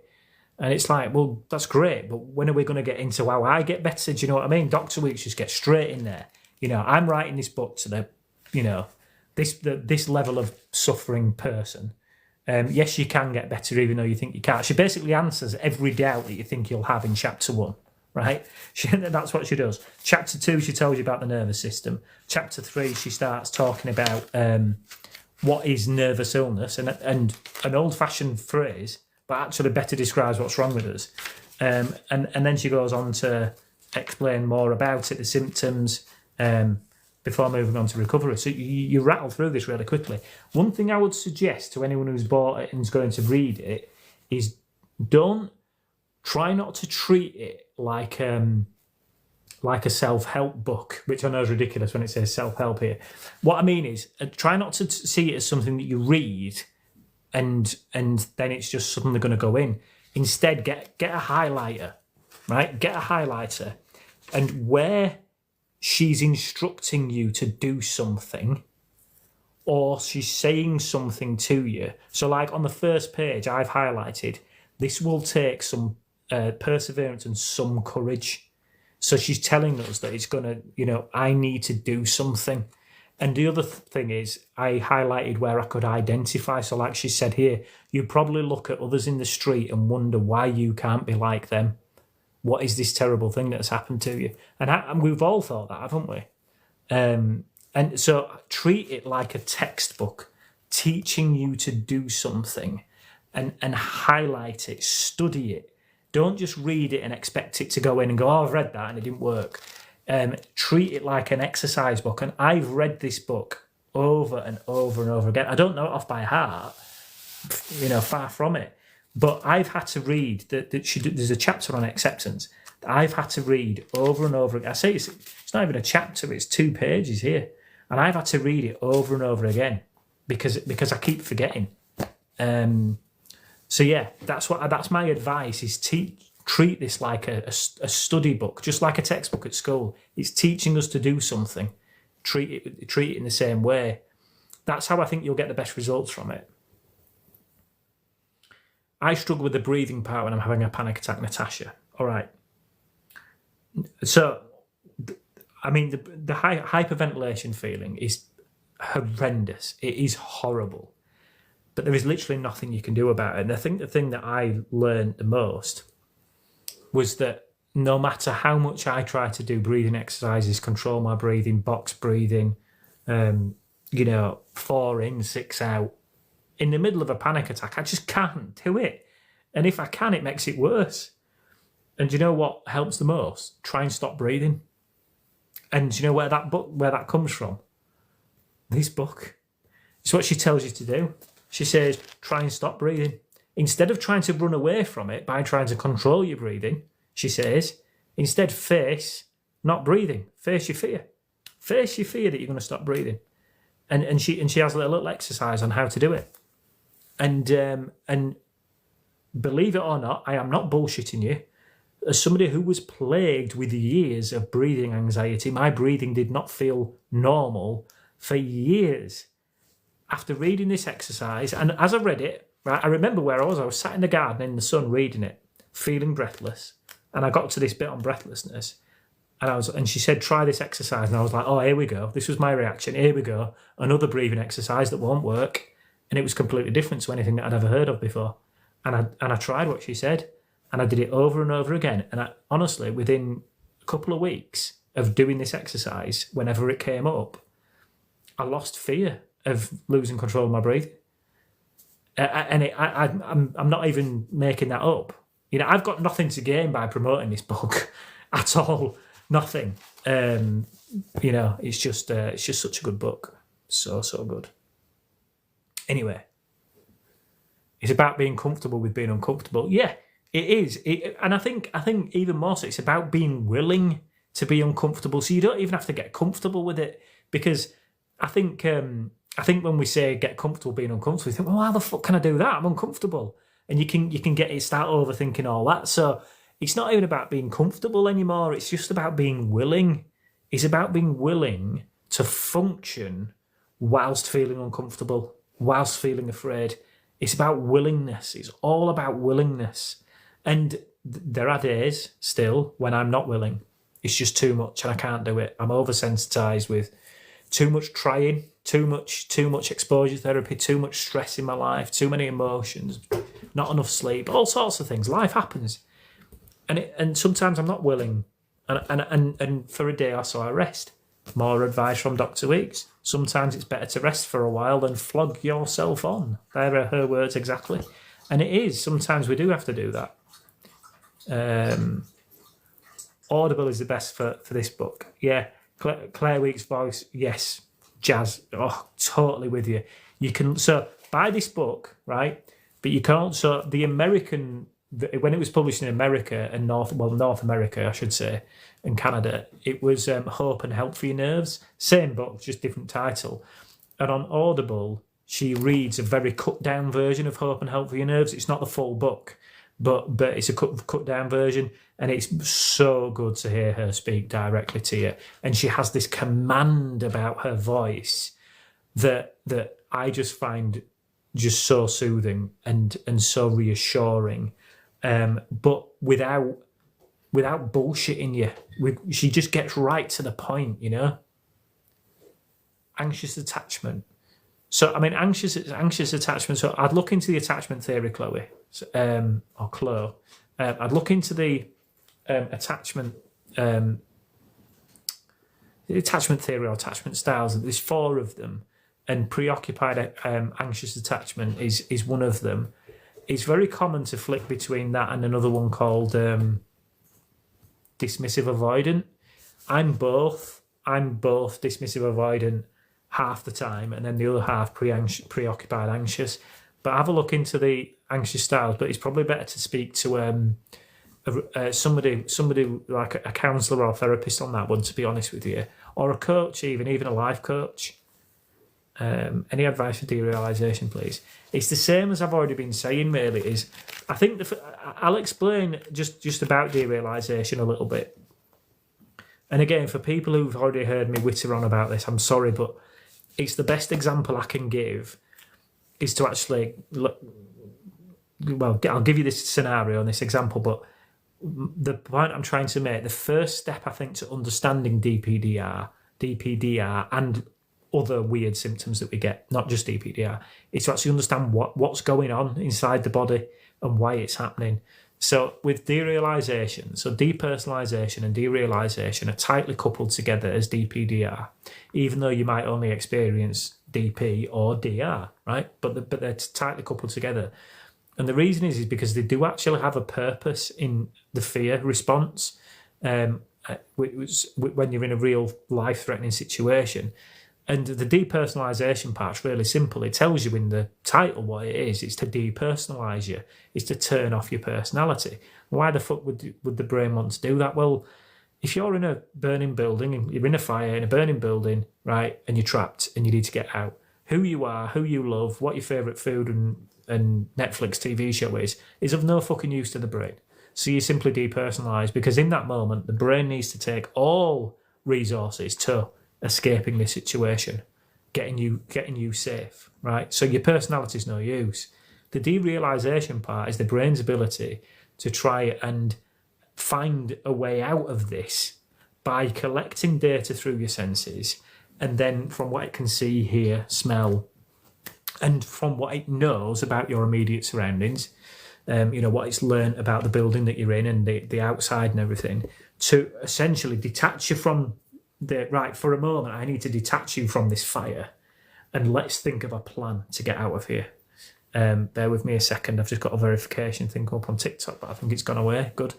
And it's like, well, that's great, but when are we going to get into how I get better? Do you know what I mean? Dr. Weeks just gets straight in there. I'm writing this book to the, this level of suffering person. Yes, you can get better even though you think you can't. She basically answers every doubt that you think you'll have in chapter 1, right? That's what she does. Chapter 2, she tells you about the nervous system. Chapter 3, she starts talking about what is nervous illness, and an old-fashioned phrase, but actually better describes what's wrong with us. And then she goes on to explain more about it, the symptoms, before moving on to recovery. So you rattle through this really quickly. One thing I would suggest to anyone who's bought it and is going to read it is try not to treat it like a self-help book, which I know is ridiculous when it says self-help here. What I mean is try not to see it as something that you read and then it's just suddenly going to go in. Instead, get a highlighter, right? Get a highlighter, and where she's instructing you to do something, or she's saying something to you. So like on the first page, I've highlighted, this will take some perseverance and some courage. So she's telling us that it's going to, I need to do something. And the other thing is, I highlighted where I could identify. So like she said here, you probably look at others in the street and wonder why you can't be like them. What is this terrible thing that's happened to you? And we've all thought that, haven't we? And so treat it like a textbook, teaching you to do something, and highlight it, study it. Don't just read it and expect it to go in and go, oh, I've read that and it didn't work. Treat it like an exercise book. And I've read this book over and over and over again. I don't know it off by heart, far from it. But I've had to read there's a chapter on acceptance that I've had to read over and over again. I say it's not even a chapter; it's 2 pages here, and I've had to read it over and over again because I keep forgetting. So yeah, that's my advice: is treat this like a study book, just like a textbook at school. It's teaching us to do something. Treat it in the same way. That's how I think you'll get the best results from it. I struggle with the breathing part when I'm having a panic attack, Natasha. All right. So, I mean, the hyperventilation feeling is horrendous. It is horrible. But there is literally nothing you can do about it. And I think the thing that I learned the most was that no matter how much I try to do breathing exercises, control my breathing, box breathing, 4 in, 6 out, in the middle of a panic attack, I just can't do it. And if I can, it makes it worse. And do you know what helps the most? Try and stop breathing. And do you know where that comes from? This book. It's what she tells you to do. She says, try and stop breathing. Instead of trying to run away from it by trying to control your breathing, she says, instead face not breathing. Face your fear. Face your fear that you're going to stop breathing. And she has a little exercise on how to do it. And believe it or not, I am not bullshitting you. As somebody who was plagued with years of breathing anxiety, my breathing did not feel normal for years. After reading this exercise, and as I read it, right, I remember where I was sat in the garden in the sun reading it, feeling breathless. And I got to this bit on breathlessness. And she said, try this exercise. And I was like, oh, here we go. This was my reaction. Here we go. Another breathing exercise that won't work. And it was completely different to anything that I'd ever heard of before. And I tried what she said, and I did it over and over again. And I, honestly, within a couple of weeks of doing this exercise, whenever it came up, I lost fear of losing control of my breathing. I'm not even making that up. I've got nothing to gain by promoting this book at all. Nothing. It's just such a good book. So good. Anyway, it's about being comfortable with being uncomfortable. Yeah, it is. And I think even more so, it's about being willing to be uncomfortable. So you don't even have to get comfortable with it, because I think when we say get comfortable being uncomfortable, you think, well, how the fuck can I do that? I'm uncomfortable, and you can start overthinking all that. So it's not even about being comfortable anymore. It's just about being willing. It's about being willing to function whilst feeling uncomfortable, whilst feeling afraid. It's about willingness. It's all about willingness. And there are days still when I'm not willing. It's just too much and I can't do it. I'm oversensitized with too much trying, too much exposure therapy, too much stress in my life, too many emotions, not enough sleep, all sorts of things. Life happens. And sometimes I'm not willing. And for a day or so I rest. More advice from Dr. Weeks. Sometimes it's better to rest for a while than flog yourself on. There are her words exactly. And it is. Sometimes we do have to do that. Audible is the best for this book. Yeah. Claire Weeks' voice. Yes. Jazz. Oh, totally with you. You can buy this book, right? But you can't. So the American, when it was published in America and North America, I should say, and Canada, it was Hope and Help for Your Nerves. Same book, just different title. And on Audible, she reads a very cut down version of Hope and Help for Your Nerves. It's not the full book, but it's a cut down version, and it's so good to hear her speak directly to you. And she has this command about her voice that I just find just so soothing and so reassuring. But without bullshitting you. She just gets right to the point, Anxious attachment. So, I mean, anxious attachment. So I'd look into the attachment theory, Chloe, or Chloe. I'd look into the attachment theory or attachment styles. There's 4 of them, and preoccupied anxious attachment is one of them. It's very common to flick between that and another one called dismissive avoidant. I'm both dismissive avoidant half the time, and then the other half preoccupied, anxious. But have a look into the anxious styles. But it's probably better to speak to somebody like a counsellor or therapist on that one, to be honest with you, or a coach, even a life coach. Any advice for derealisation, please? It's the same as I've already been saying, really. Is I think I'll explain just about derealisation a little bit. And again, for people who've already heard me witter on about this, I'm sorry, but it's the best example I can give is to actually, well, I'll give you this scenario and this example, but the point I'm trying to make, the first step, I think, to understanding DPDR and other weird symptoms that we get, not just DPDR, is to actually understand what's going on inside the body and why it's happening. So with derealisation, so depersonalisation and derealisation are tightly coupled together as DPDR, even though you might only experience DP or DR, right? But they're tightly coupled together. And the reason is because they do actually have a purpose in the fear response. When you're in a real life-threatening situation. And the depersonalisation part's really simple. It tells you in the title what it is. It's to depersonalise you. It's to turn off your personality. Why the fuck would the brain want to do that? Well, if you're in a burning building, and you're in a fire in a burning building, right, and you're trapped and you need to get out, who you are, who you love, what your favourite food and Netflix TV show is of no fucking use to the brain. So you simply depersonalise, because in that moment, the brain needs to take all resources to escaping this situation, getting you safe, right? So your personality is no use. The derealisation part is the brain's ability to try and find a way out of this by collecting data through your senses, and then from what it can see, hear, smell, and from what it knows about your immediate surroundings, what it's learned about the building that you're in and the outside and everything, to essentially detach you from right, for a moment, I need to detach you from this fire and let's think of a plan to get out of here. Bear with me a second. I've just got a verification thing up on TikTok, but I think it's gone away. Good.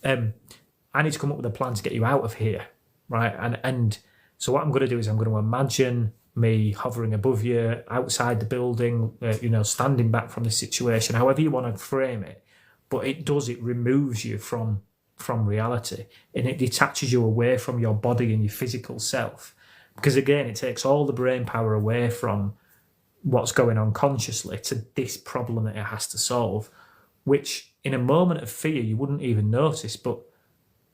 I need to come up with a plan to get you out of here, right? And so what I'm going to do is I'm going to imagine me hovering above you, outside the building, standing back from the situation, however you want to frame it. But it removes you from reality, and it detaches you away from your body and your physical self, because again, it takes all the brain power away from what's going on consciously to this problem that it has to solve, which in a moment of fear you wouldn't even notice. But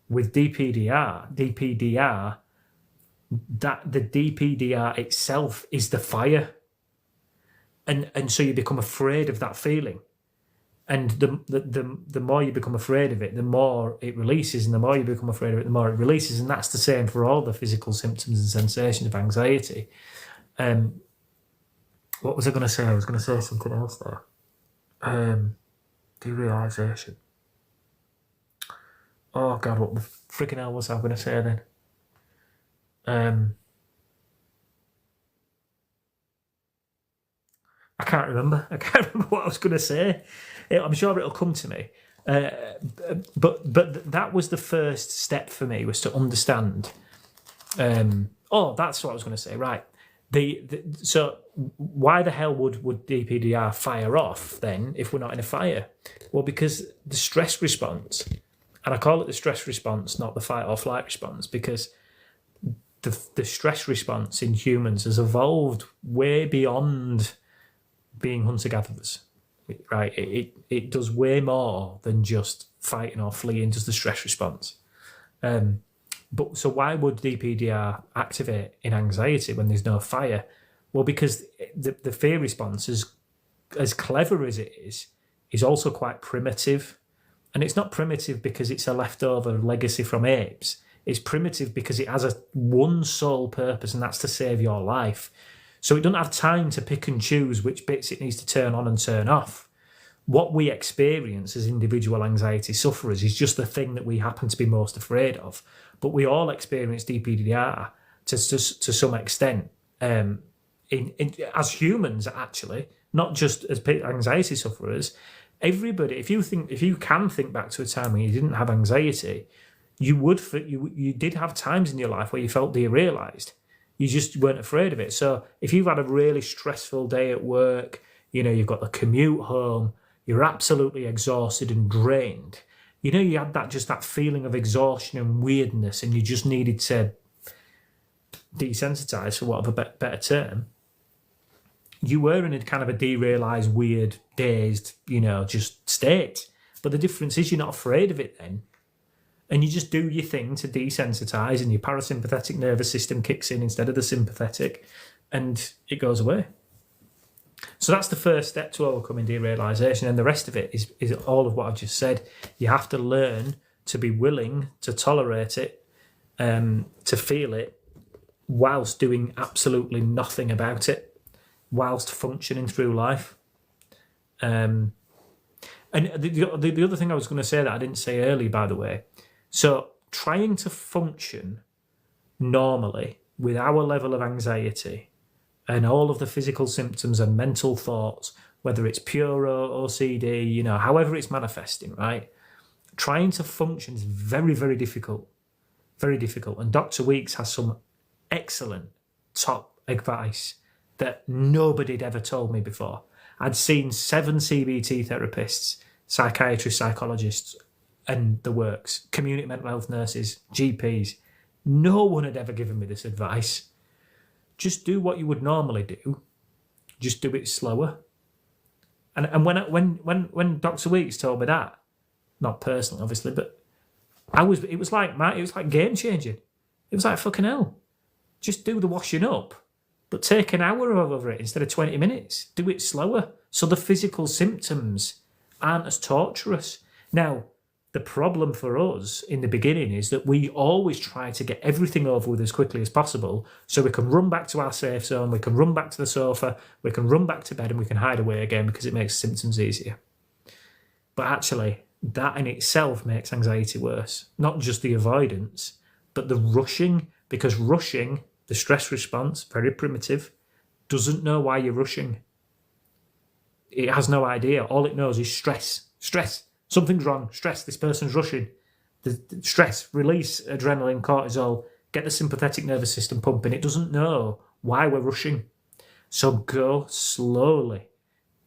with DPDR, that the DPDR itself is the fire, and so you become afraid of that feeling. And the more you become afraid of it, the more it releases, and the more you become afraid of it, the more it releases. And that's the same for all the physical symptoms and sensations of anxiety. What was I going to say? I was going to say something else there. Derealisation. Oh God, what the freaking hell was I going to say then? I can't remember what I was going to say. I'm sure it'll come to me. But that was the first step for me, was to understand. That's what I was going to say. Right. So why the hell would DPDR fire off then if we're not in a fire? Well, because the stress response, and I call it the stress response, not the fight or flight response, because the stress response in humans has evolved way beyond being hunter-gatherers. Right, it does way more than just fighting or fleeing, does the stress response. But so why would DPDR activate in anxiety when there's no fire? Well, because the fear response, as clever as it is also quite primitive. And it's not primitive because it's a leftover legacy from apes. It's primitive because it has one sole purpose, and that's to save your life. So it doesn't have time to pick and choose which bits it needs to turn on and turn off. What we experience as individual anxiety sufferers is just the thing that we happen to be most afraid of. But we all experience DPDR to some extent as humans, actually, not just as anxiety sufferers. Everybody, if you can think back to a time when you didn't have anxiety, you did have times in your life where you felt derealised. You just weren't afraid of it. So if you've had a really stressful day at work, you've got the commute home, you're absolutely exhausted and drained. You had that feeling of exhaustion and weirdness, and you just needed to desensitize, for want of a better term. You were in a kind of a derealized, weird, dazed, just state. But the difference is you're not afraid of it then. And you just do your thing to desensitize, and your parasympathetic nervous system kicks in instead of the sympathetic, and it goes away. So that's the first step to overcoming derealization, and the rest of it is all of what I've just said. You have to learn to be willing to tolerate it, to feel it, whilst doing absolutely nothing about it, whilst functioning through life. And the other thing I was going to say that I didn't say earlier, by the way, so trying to function normally with our level of anxiety and all of the physical symptoms and mental thoughts, whether it's pure OCD, however it's manifesting, right? Trying to function is very, very difficult. Very difficult. And Dr. Weeks has some excellent top advice that nobody had ever told me before. I'd seen 7 CBT therapists, psychiatrists, psychologists, and the works, community mental health nurses, GPs. No one had ever given me this advice. Just do what you would normally do. Just do it slower. And when Dr. Weeks told me that, not personally, obviously, but it was like game changing. It was like fucking hell. Just do the washing up, but take an hour over it instead of 20 minutes. Do it slower, so the physical symptoms aren't as torturous. Now, the problem for us in the beginning is that we always try to get everything over with as quickly as possible so we can run back to our safe zone, we can run back to the sofa, we can run back to bed, and we can hide away again because it makes symptoms easier. But actually, that in itself makes anxiety worse. Not just the avoidance, but the rushing, because rushing, the stress response, very primitive, doesn't know why you're rushing. It has no idea. All it knows is stress. Stress. Something's wrong. Stress. This person's rushing. The stress. Release adrenaline, cortisol. Get the sympathetic nervous system pumping. It doesn't know why we're rushing. So go slowly.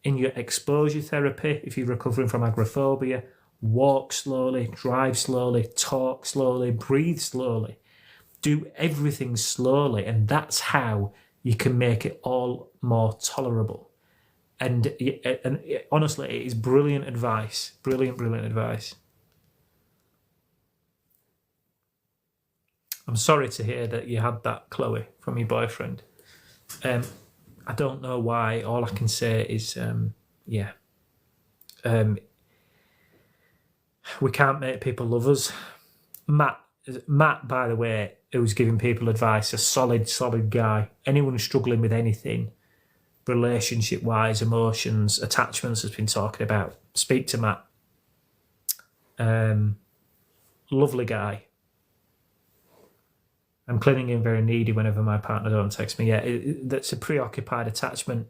In your exposure therapy, if you're recovering from agoraphobia, walk slowly, drive slowly, talk slowly, breathe slowly. Do everything slowly, and that's how you can make it all more tolerable. And honestly, it is brilliant advice. Brilliant advice. I'm sorry to hear that you had that, Chloe, from your boyfriend. I don't know why. All I can say is, we can't make people love us. Matt, by the way, who's giving people advice, a solid guy. Anyone who's struggling with anything, relationship-wise, emotions, attachments, has been talking about. Speak to Matt. Lovely guy. I'm clinging in very needy whenever my partner don't text me. Yeah, that's a preoccupied attachment.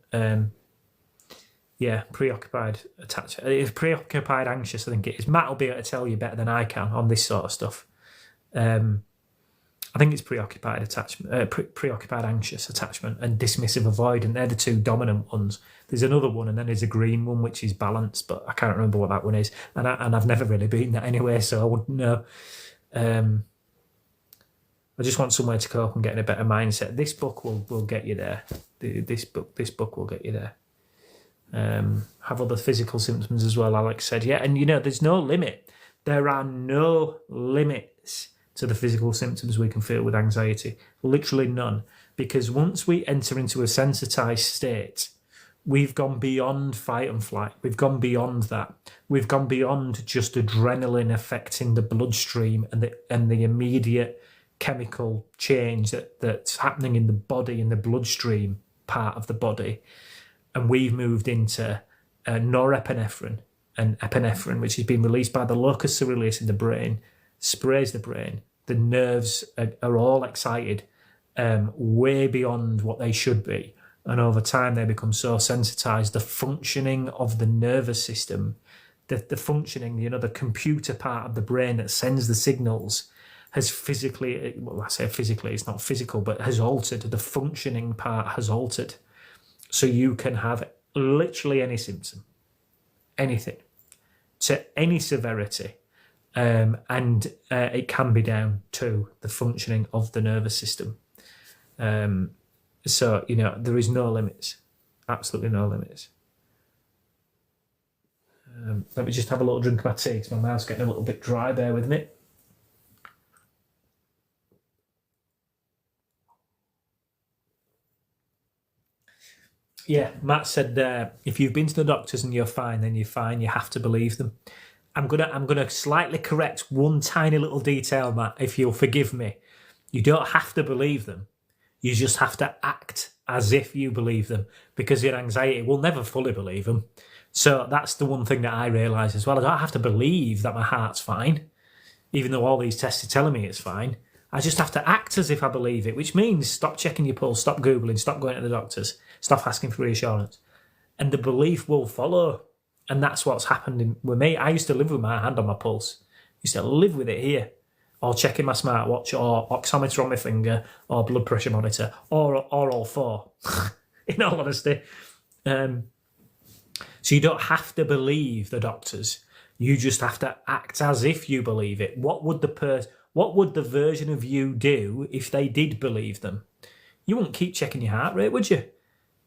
Preoccupied attachment. It's preoccupied anxious, I think it is. Matt will be able to tell you better than I can on this sort of stuff. I think it's preoccupied attachment, preoccupied anxious attachment, and dismissive avoidant. They're the two dominant ones. There's another one, and then there's a green one, which is balanced, but I can't remember what that one is. And I've never really been that anyway, so I wouldn't know. I just want somewhere to cope and get in a better mindset. This book will get you there. This book will get you there. Have other physical symptoms as well, Alex said. Yeah, and there's no limit. There are no limits to the physical symptoms we can feel with anxiety. Literally none. Because once we enter into a sensitized state, we've gone beyond fight and flight. We've gone beyond that. We've gone beyond just adrenaline affecting the bloodstream and the immediate chemical change that's happening in the body, in the bloodstream part of the body. And we've moved into norepinephrine and epinephrine, which has been released by the locus coeruleus in the brain, sprays the brain. The nerves are all excited way beyond what they should be. And over time, they become so sensitized. The functioning of the nervous system, the functioning, the computer part of the brain that sends the signals, has physically, well, I say physically, it's not physical, but has altered. The functioning part has altered. So you can have literally any symptom, anything, to any severity. And it can be down to the functioning of the nervous system. So, there is no limits, absolutely no limits. Let me just have a little drink of my tea because my mouth's getting a little bit dry. Bear with me. Yeah, Matt said if you've been to the doctors and you're fine, then you're fine. You have to believe them. I'm gonna slightly correct one tiny little detail, Matt, if you'll forgive me. You don't have to believe them. You just have to act as if you believe them, because in anxiety, we'll never fully believe them. So that's the one thing that I realise as well. I don't have to believe that my heart's fine, even though all these tests are telling me it's fine. I just have to act as if I believe it, which means stop checking your pulse, stop Googling, stop going to the doctors, stop asking for reassurance. And the belief will follow. And that's what's happened with me. I used to live with my hand on my pulse. I used to live with it here, or checking my smartwatch, or oximeter on my finger, or blood pressure monitor, or all four, in all honesty. So you don't have to believe the doctors. You just have to act as if you believe it. What would the version of you do if they did believe them? You wouldn't keep checking your heart rate, would you?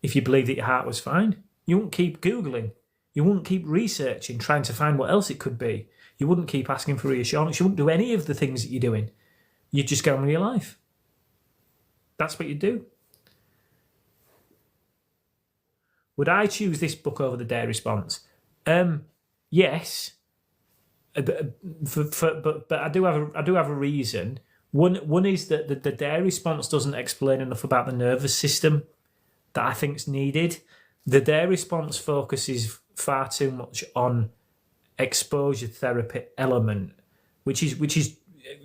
If you believed that your heart was fine. You wouldn't keep Googling. You wouldn't keep researching, trying to find what else it could be. You wouldn't keep asking for reassurance. You wouldn't do any of the things that you're doing. You'd just go on with your life. That's what you do. Would I choose this book over The Dare Response? Yes, but I do have a reason. One is that the Dare Response doesn't explain enough about the nervous system that I think's needed. The Dare Response focuses far too much on exposure therapy element, which is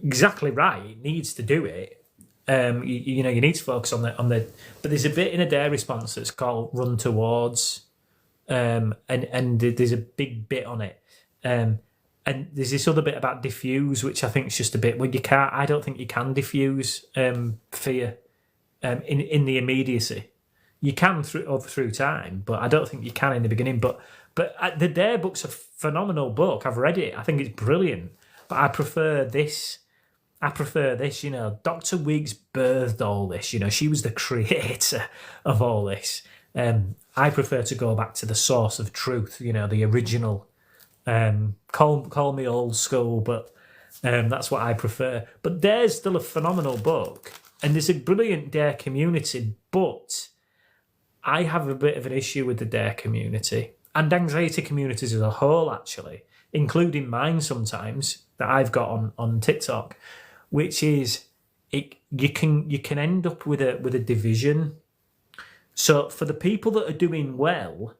exactly right. It needs to do it. You need to focus on the. But there's a bit in a Dare Response that's called Run Towards, and there's a big bit on it. And there's this other bit about diffuse, which I think is just a bit where you can't. I don't think you can diffuse fear in the immediacy. You can through time, but I don't think you can in the beginning. But the Dare book's a phenomenal book. I've read it. I think it's brilliant. But I prefer this. Dr. Wiggs birthed all this. She was the creator of all this. I prefer to go back to the source of truth. The original. Call me old school, but that's what I prefer. But Dare's still a phenomenal book, and there's a brilliant Dare community. But I have a bit of an issue with the Dare community and anxiety communities as a whole, actually, including mine sometimes that I've got on TikTok, which is you can end up with a division. So for the people that are doing well,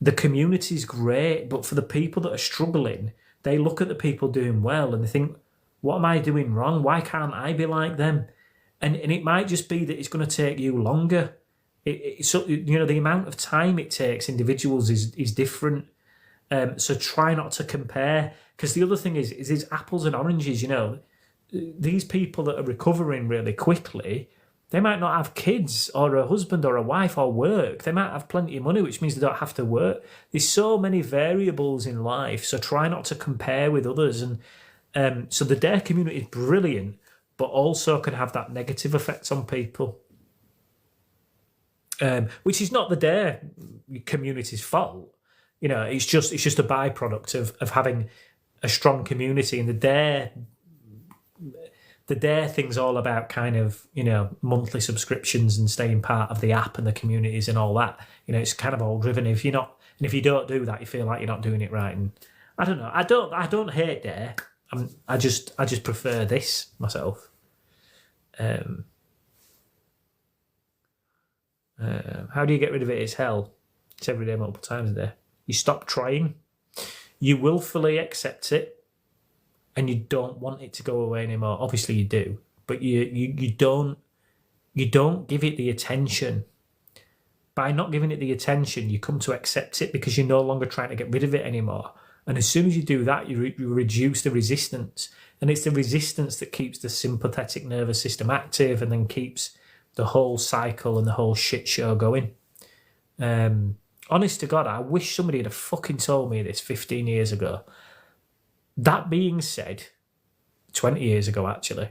the community's great, but for the people that are struggling, they look at the people doing well and they think, what am I doing wrong? Why can't I be like them? And it might just be that it's going to take you longer. So the amount of time it takes individuals is different. So try not to compare, because the other thing is it's apples and oranges. These people that are recovering really quickly, they might not have kids or a husband or a wife or work. They might have plenty of money, which means they don't have to work. There's so many variables in life, so try not to compare with others. And so the Dare community is brilliant, but also can have that negative effect on people. Which is not the Dare community's fault. It's just a byproduct of having a strong community. And the Dare thing's all about kind of, monthly subscriptions and staying part of the app and the communities and all that. It's kind of all driven. If you don't do that, you feel like you're not doing it right. And I don't know. I don't hate Dare. I just prefer this myself. How do you get rid of it? It's hell. It's every day, multiple times a day. You stop trying. You willfully accept it, and you don't want it to go away anymore. Obviously, you do, but you don't give it the attention. By not giving it the attention, you come to accept it because you're no longer trying to get rid of it anymore. And as soon as you do that, you reduce the resistance. And it's the resistance that keeps the sympathetic nervous system active and then keeps the whole cycle and the whole shit show going. Honest to God, I wish somebody had have fucking told me this 15 years ago. That being said, 20 years ago actually,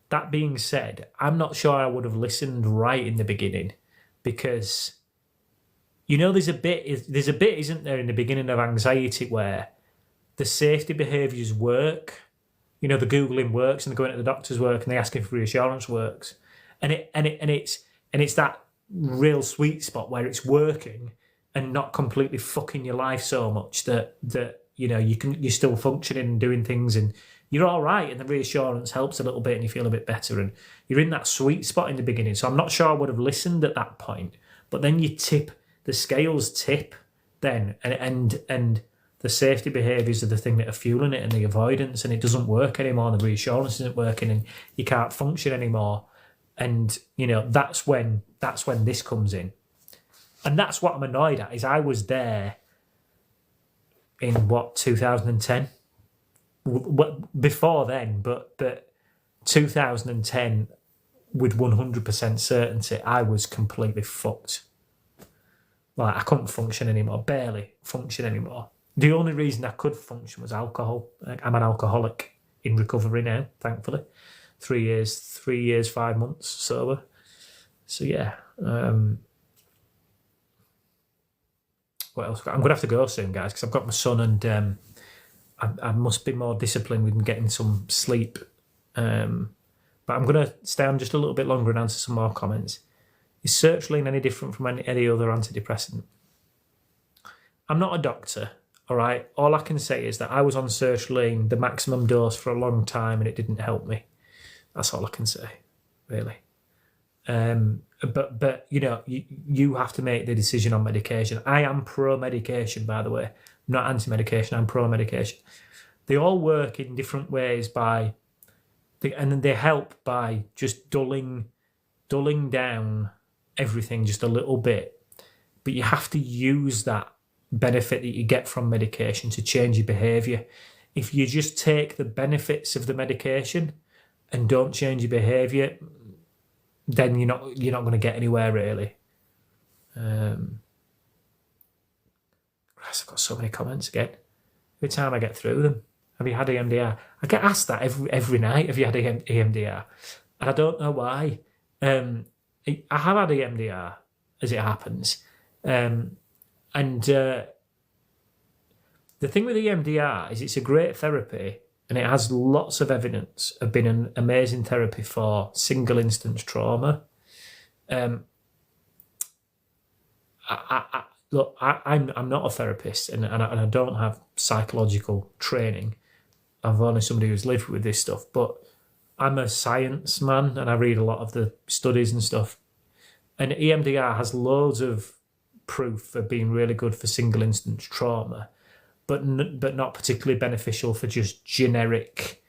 that being said, I'm not sure I would have listened right in the beginning because, you know, there's a bit, isn't there, in the beginning of anxiety where the safety behaviours work. You know, the Googling works and the going to the doctor's work and the asking for reassurance works. And it's that real sweet spot where it's working and not completely fucking your life so much that you know you're still functioning and doing things and you're all right and the reassurance helps a little bit and you feel a bit better and you're in that sweet spot in the beginning. So I'm not sure I would have listened at that point. But then the scales tip then and the safety behaviours are the thing that are fueling it and the avoidance, and it doesn't work anymore. The reassurance isn't working and you can't function anymore. And, you know, that's when this comes in. And that's what I'm annoyed at, is I was there in, 2010? Before then, but 2010, with 100% certainty, I was completely fucked. Like, I couldn't function anymore, barely function anymore. The only reason I could function was alcohol. I'm an alcoholic in recovery now, thankfully. 3 years, 5 months sober. So yeah. What else? I'm going to have to go soon, guys, because I've got my son and I must be more disciplined with getting some sleep. But I'm going to stay on just a little bit longer and answer some more comments. Is sertraline any different from any other antidepressant? I'm not a doctor. All right. All I can say is that I was on sertraline, the maximum dose, for a long time, and it didn't help me. That's all I can say, really. But you know, you have to make the decision on medication. I am pro-medication, by the way. I'm not anti-medication. I'm pro-medication. They all work in different ways and then they help by just dulling down everything just a little bit. But you have to use that benefit that you get from medication to change your behaviour. If you just take the benefits of the medication and don't change your behaviour, then you're not going to get anywhere, really. I've got so many comments again. Every time I get through them, have you had EMDR? I get asked that every night. Have you had EMDR? And I don't know why. I have had EMDR, as it happens. The thing with EMDR is it's a great therapy and it has lots of evidence of being an amazing therapy for single instance trauma. I'm not a therapist and I don't have psychological training. I'm only somebody who's lived with this stuff, but I'm a science man and I read a lot of the studies and stuff. And EMDR has loads of proof for being really good for single instance trauma, but not particularly beneficial for just generic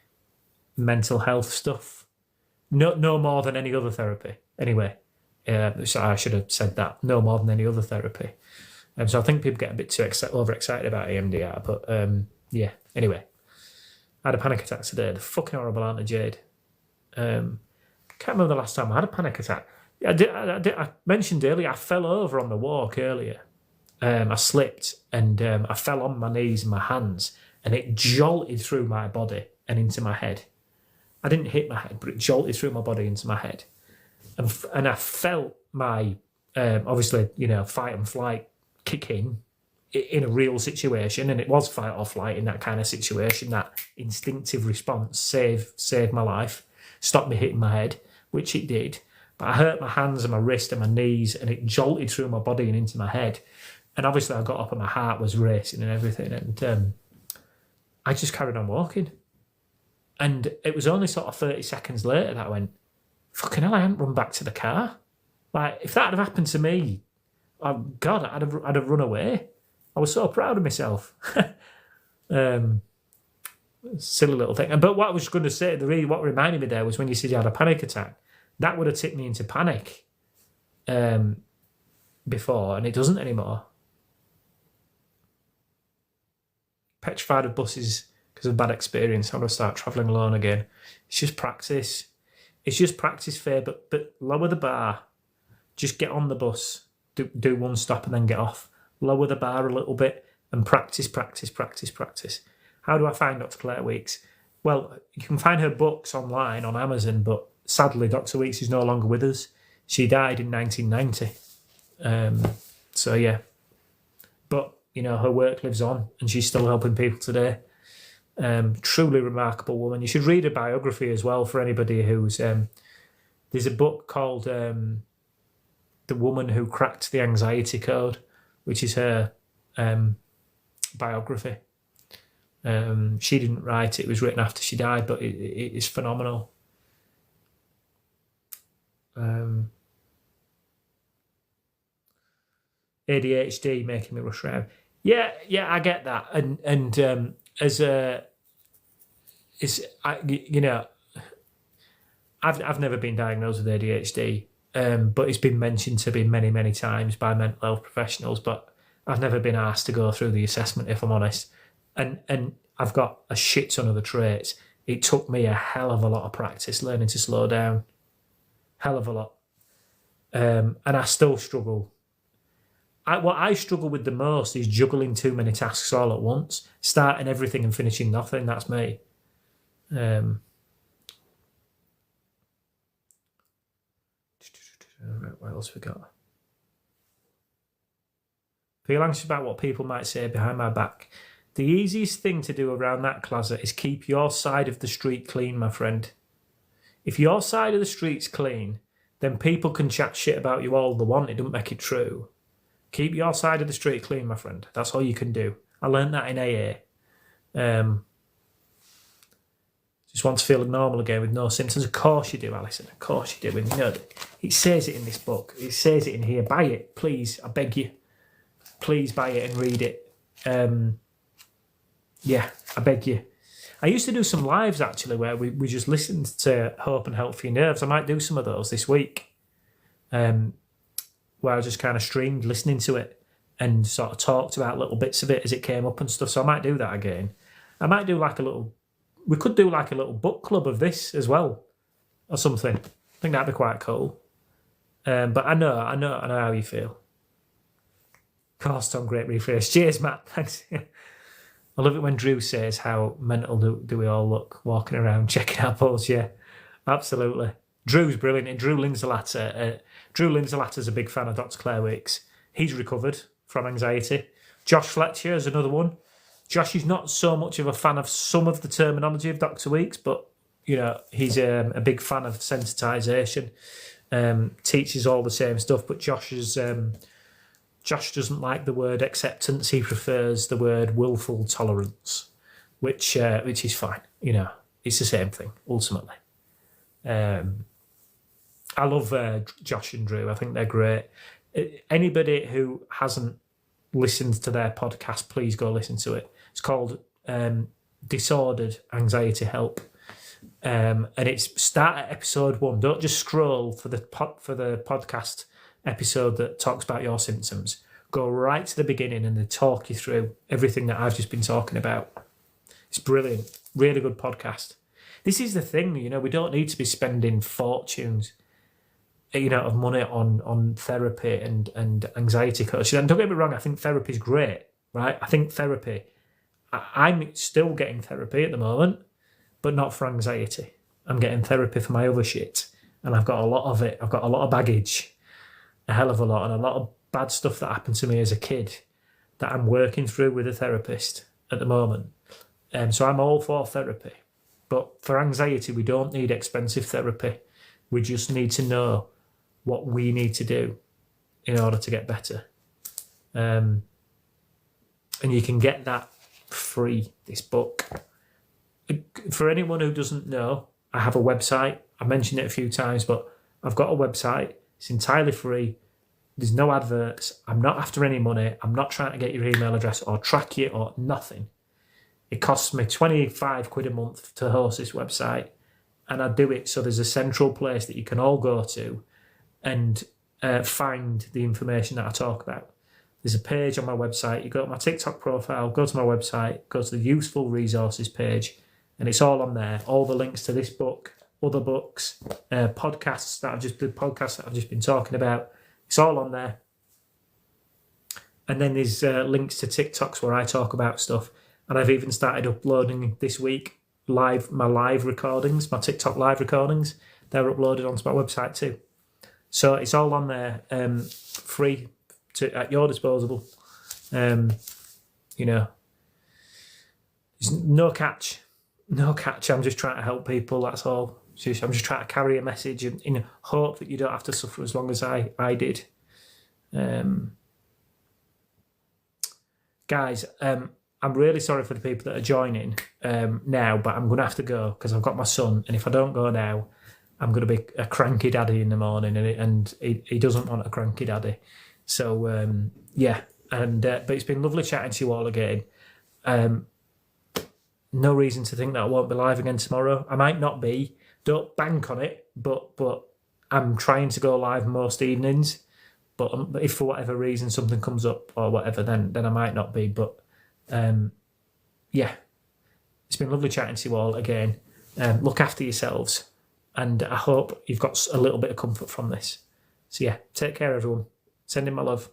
mental health stuff. No more than any other therapy. Anyway, so I should have said that. No more than any other therapy. So I think people get a bit too overexcited about EMDR. But yeah, anyway. I had a panic attack today. The fucking horrible, aren't they, Jade? Can't remember the last time I had a panic attack. I mentioned earlier, I fell over on the walk earlier. I slipped and I fell on my knees and my hands and it jolted through my body and into my head. I didn't hit my head, but it jolted through my body into my head. And I felt my, obviously, you know, fight and flight kick in a real situation. And it was fight or flight in that kind of situation. That instinctive response saved my life, stopped me hitting my head, which it did. But I hurt my hands and my wrist and my knees and it jolted through my body and into my head. And obviously I got up and my heart was racing and everything. And I just carried on walking. And it was only sort of 30 seconds later that I went, fucking hell, I hadn't run back to the car. Like, if that had happened to me, oh God, I'd have run away. I was so proud of myself. Silly little thing. But what I was going to say, what reminded me there was when you said you had a panic attack. That would have tipped me into panic before, and it doesn't anymore. Petrified of buses because of bad experience. I'm going to start travelling alone again. It's just practice. It's just practice, Faye, but lower the bar. Just get on the bus, do one stop and then get off. Lower the bar a little bit and practice. How do I find Dr. Claire Weeks? Well, you can find her books online on Amazon, but sadly, Dr. Weeks is no longer with us. She died in 1990. So, yeah. But, you know, her work lives on and she's still helping people today. Truly remarkable woman. You should read her biography as well for anybody who's... there's a book called The Woman Who Cracked the Anxiety Code, which is her biography. She didn't write it. It was written after she died, but it is phenomenal. ADHD making me rush around. Yeah, I get that. And I've never been diagnosed with ADHD, but it's been mentioned to me many, many times by mental health professionals, but I've never been asked to go through the assessment, if I'm honest. And I've got a shit ton of the traits. It took me a hell of a lot of practice learning to slow down. Hell of a lot. And I still struggle. What I struggle with the most is juggling too many tasks all at once, starting everything and finishing nothing. That's me. What else we got? Feel anxious about what people might say behind my back. The easiest thing to do around that, Clazza, is keep your side of the street clean, my friend. If your side of the street's clean, then people can chat shit about you all they want. It doesn't make it true. Keep your side of the street clean, my friend. That's all you can do. I learned that in AA. Just want to feel normal again with no symptoms. Of course you do, Alison. Of course you do. And you know, it says it in this book. It says it in here. Buy it, please. I beg you. Please buy it and read it. Yeah, I beg you. I used to do some lives, actually, where we just listened to Hope and Help for Your Nerves. I might do some of those this week. Where I just kind of streamed listening to it and sort of talked about little bits of it as it came up and stuff. So I might do that again. I might do we could do like a little book club of this as well or something. I think that'd be quite cool. But I know how you feel. Of course, Tom, great rephrase. Cheers, Matt. Thanks. I love it when Drew says how mental do we all look walking around checking our pulse. Yeah, absolutely. Drew's brilliant. And Drew Linzelater's a big fan of Dr. Claire Weeks. He's recovered from anxiety. Josh Fletcher is another one. Josh is not so much of a fan of some of the terminology of Dr. Weeks, but you know he's a big fan of sensitization. Teaches all the same stuff, but Josh doesn't like the word acceptance. He prefers the word willful tolerance, which is fine. You know, it's the same thing ultimately. I love Josh and Drew. I think they're great. Anybody who hasn't listened to their podcast, please go listen to it. It's called Disordered Anxiety Help. And it's start at episode 1. Don't just scroll for the podcast episode that talks about your symptoms. Go right to the beginning and they talk you through everything that I've just been talking about. It's brilliant. Really good podcast. This is the thing, you know, we don't need to be spending fortunes, you know, of money on therapy and anxiety coaching. And don't get me wrong, I think therapy is great, right? I think therapy, I'm still getting therapy at the moment, but not for anxiety. I'm getting therapy for my other shit. And I've got a lot of it. I've got a lot of baggage, a hell of a lot, and a lot of bad stuff that happened to me as a kid that I'm working through with a therapist at the moment. So I'm all for therapy. But for anxiety, we don't need expensive therapy. We just need to know what we need to do in order to get better. And you can get that free, this book. For anyone who doesn't know, I have a website. I mentioned it a few times, but I've got a website. It's entirely free. There's no adverts. I'm not after any money. I'm not trying to get your email address or track you or nothing. It costs me 25 quid a month to host this website. And I do it so there's a central place that you can all go to and find the information that I talk about. There's a page on my website. You go to my TikTok profile, go to my website, go to the useful resources page, and it's all on there. All the links to this book, other books, podcasts that I've just been talking about. It's all on there. And then there's links to TikToks where I talk about stuff. And I've even started uploading this week my live recordings, my TikTok live recordings. They're uploaded onto my website too. So it's all on there, free at your disposal. You know, there's no catch. No catch. I'm just trying to help people. That's all. I'm just trying to carry a message and in hope that you don't have to suffer as long as I did. Guys, I'm really sorry for the people that are joining now, but I'm going to have to go because I've got my son, and if I don't go now, I'm going to be a cranky daddy in the morning, and he doesn't want a cranky daddy. So, yeah, but it's been lovely chatting to you all again. No reason to think that I won't be live again tomorrow. I might not be. Don't bank on it, but I'm trying to go live most evenings. But if for whatever reason something comes up or whatever, then I might not be. But yeah, it's been lovely chatting to you all again. Look after yourselves, and I hope you've got a little bit of comfort from this. So yeah, take care, everyone. Sending my love.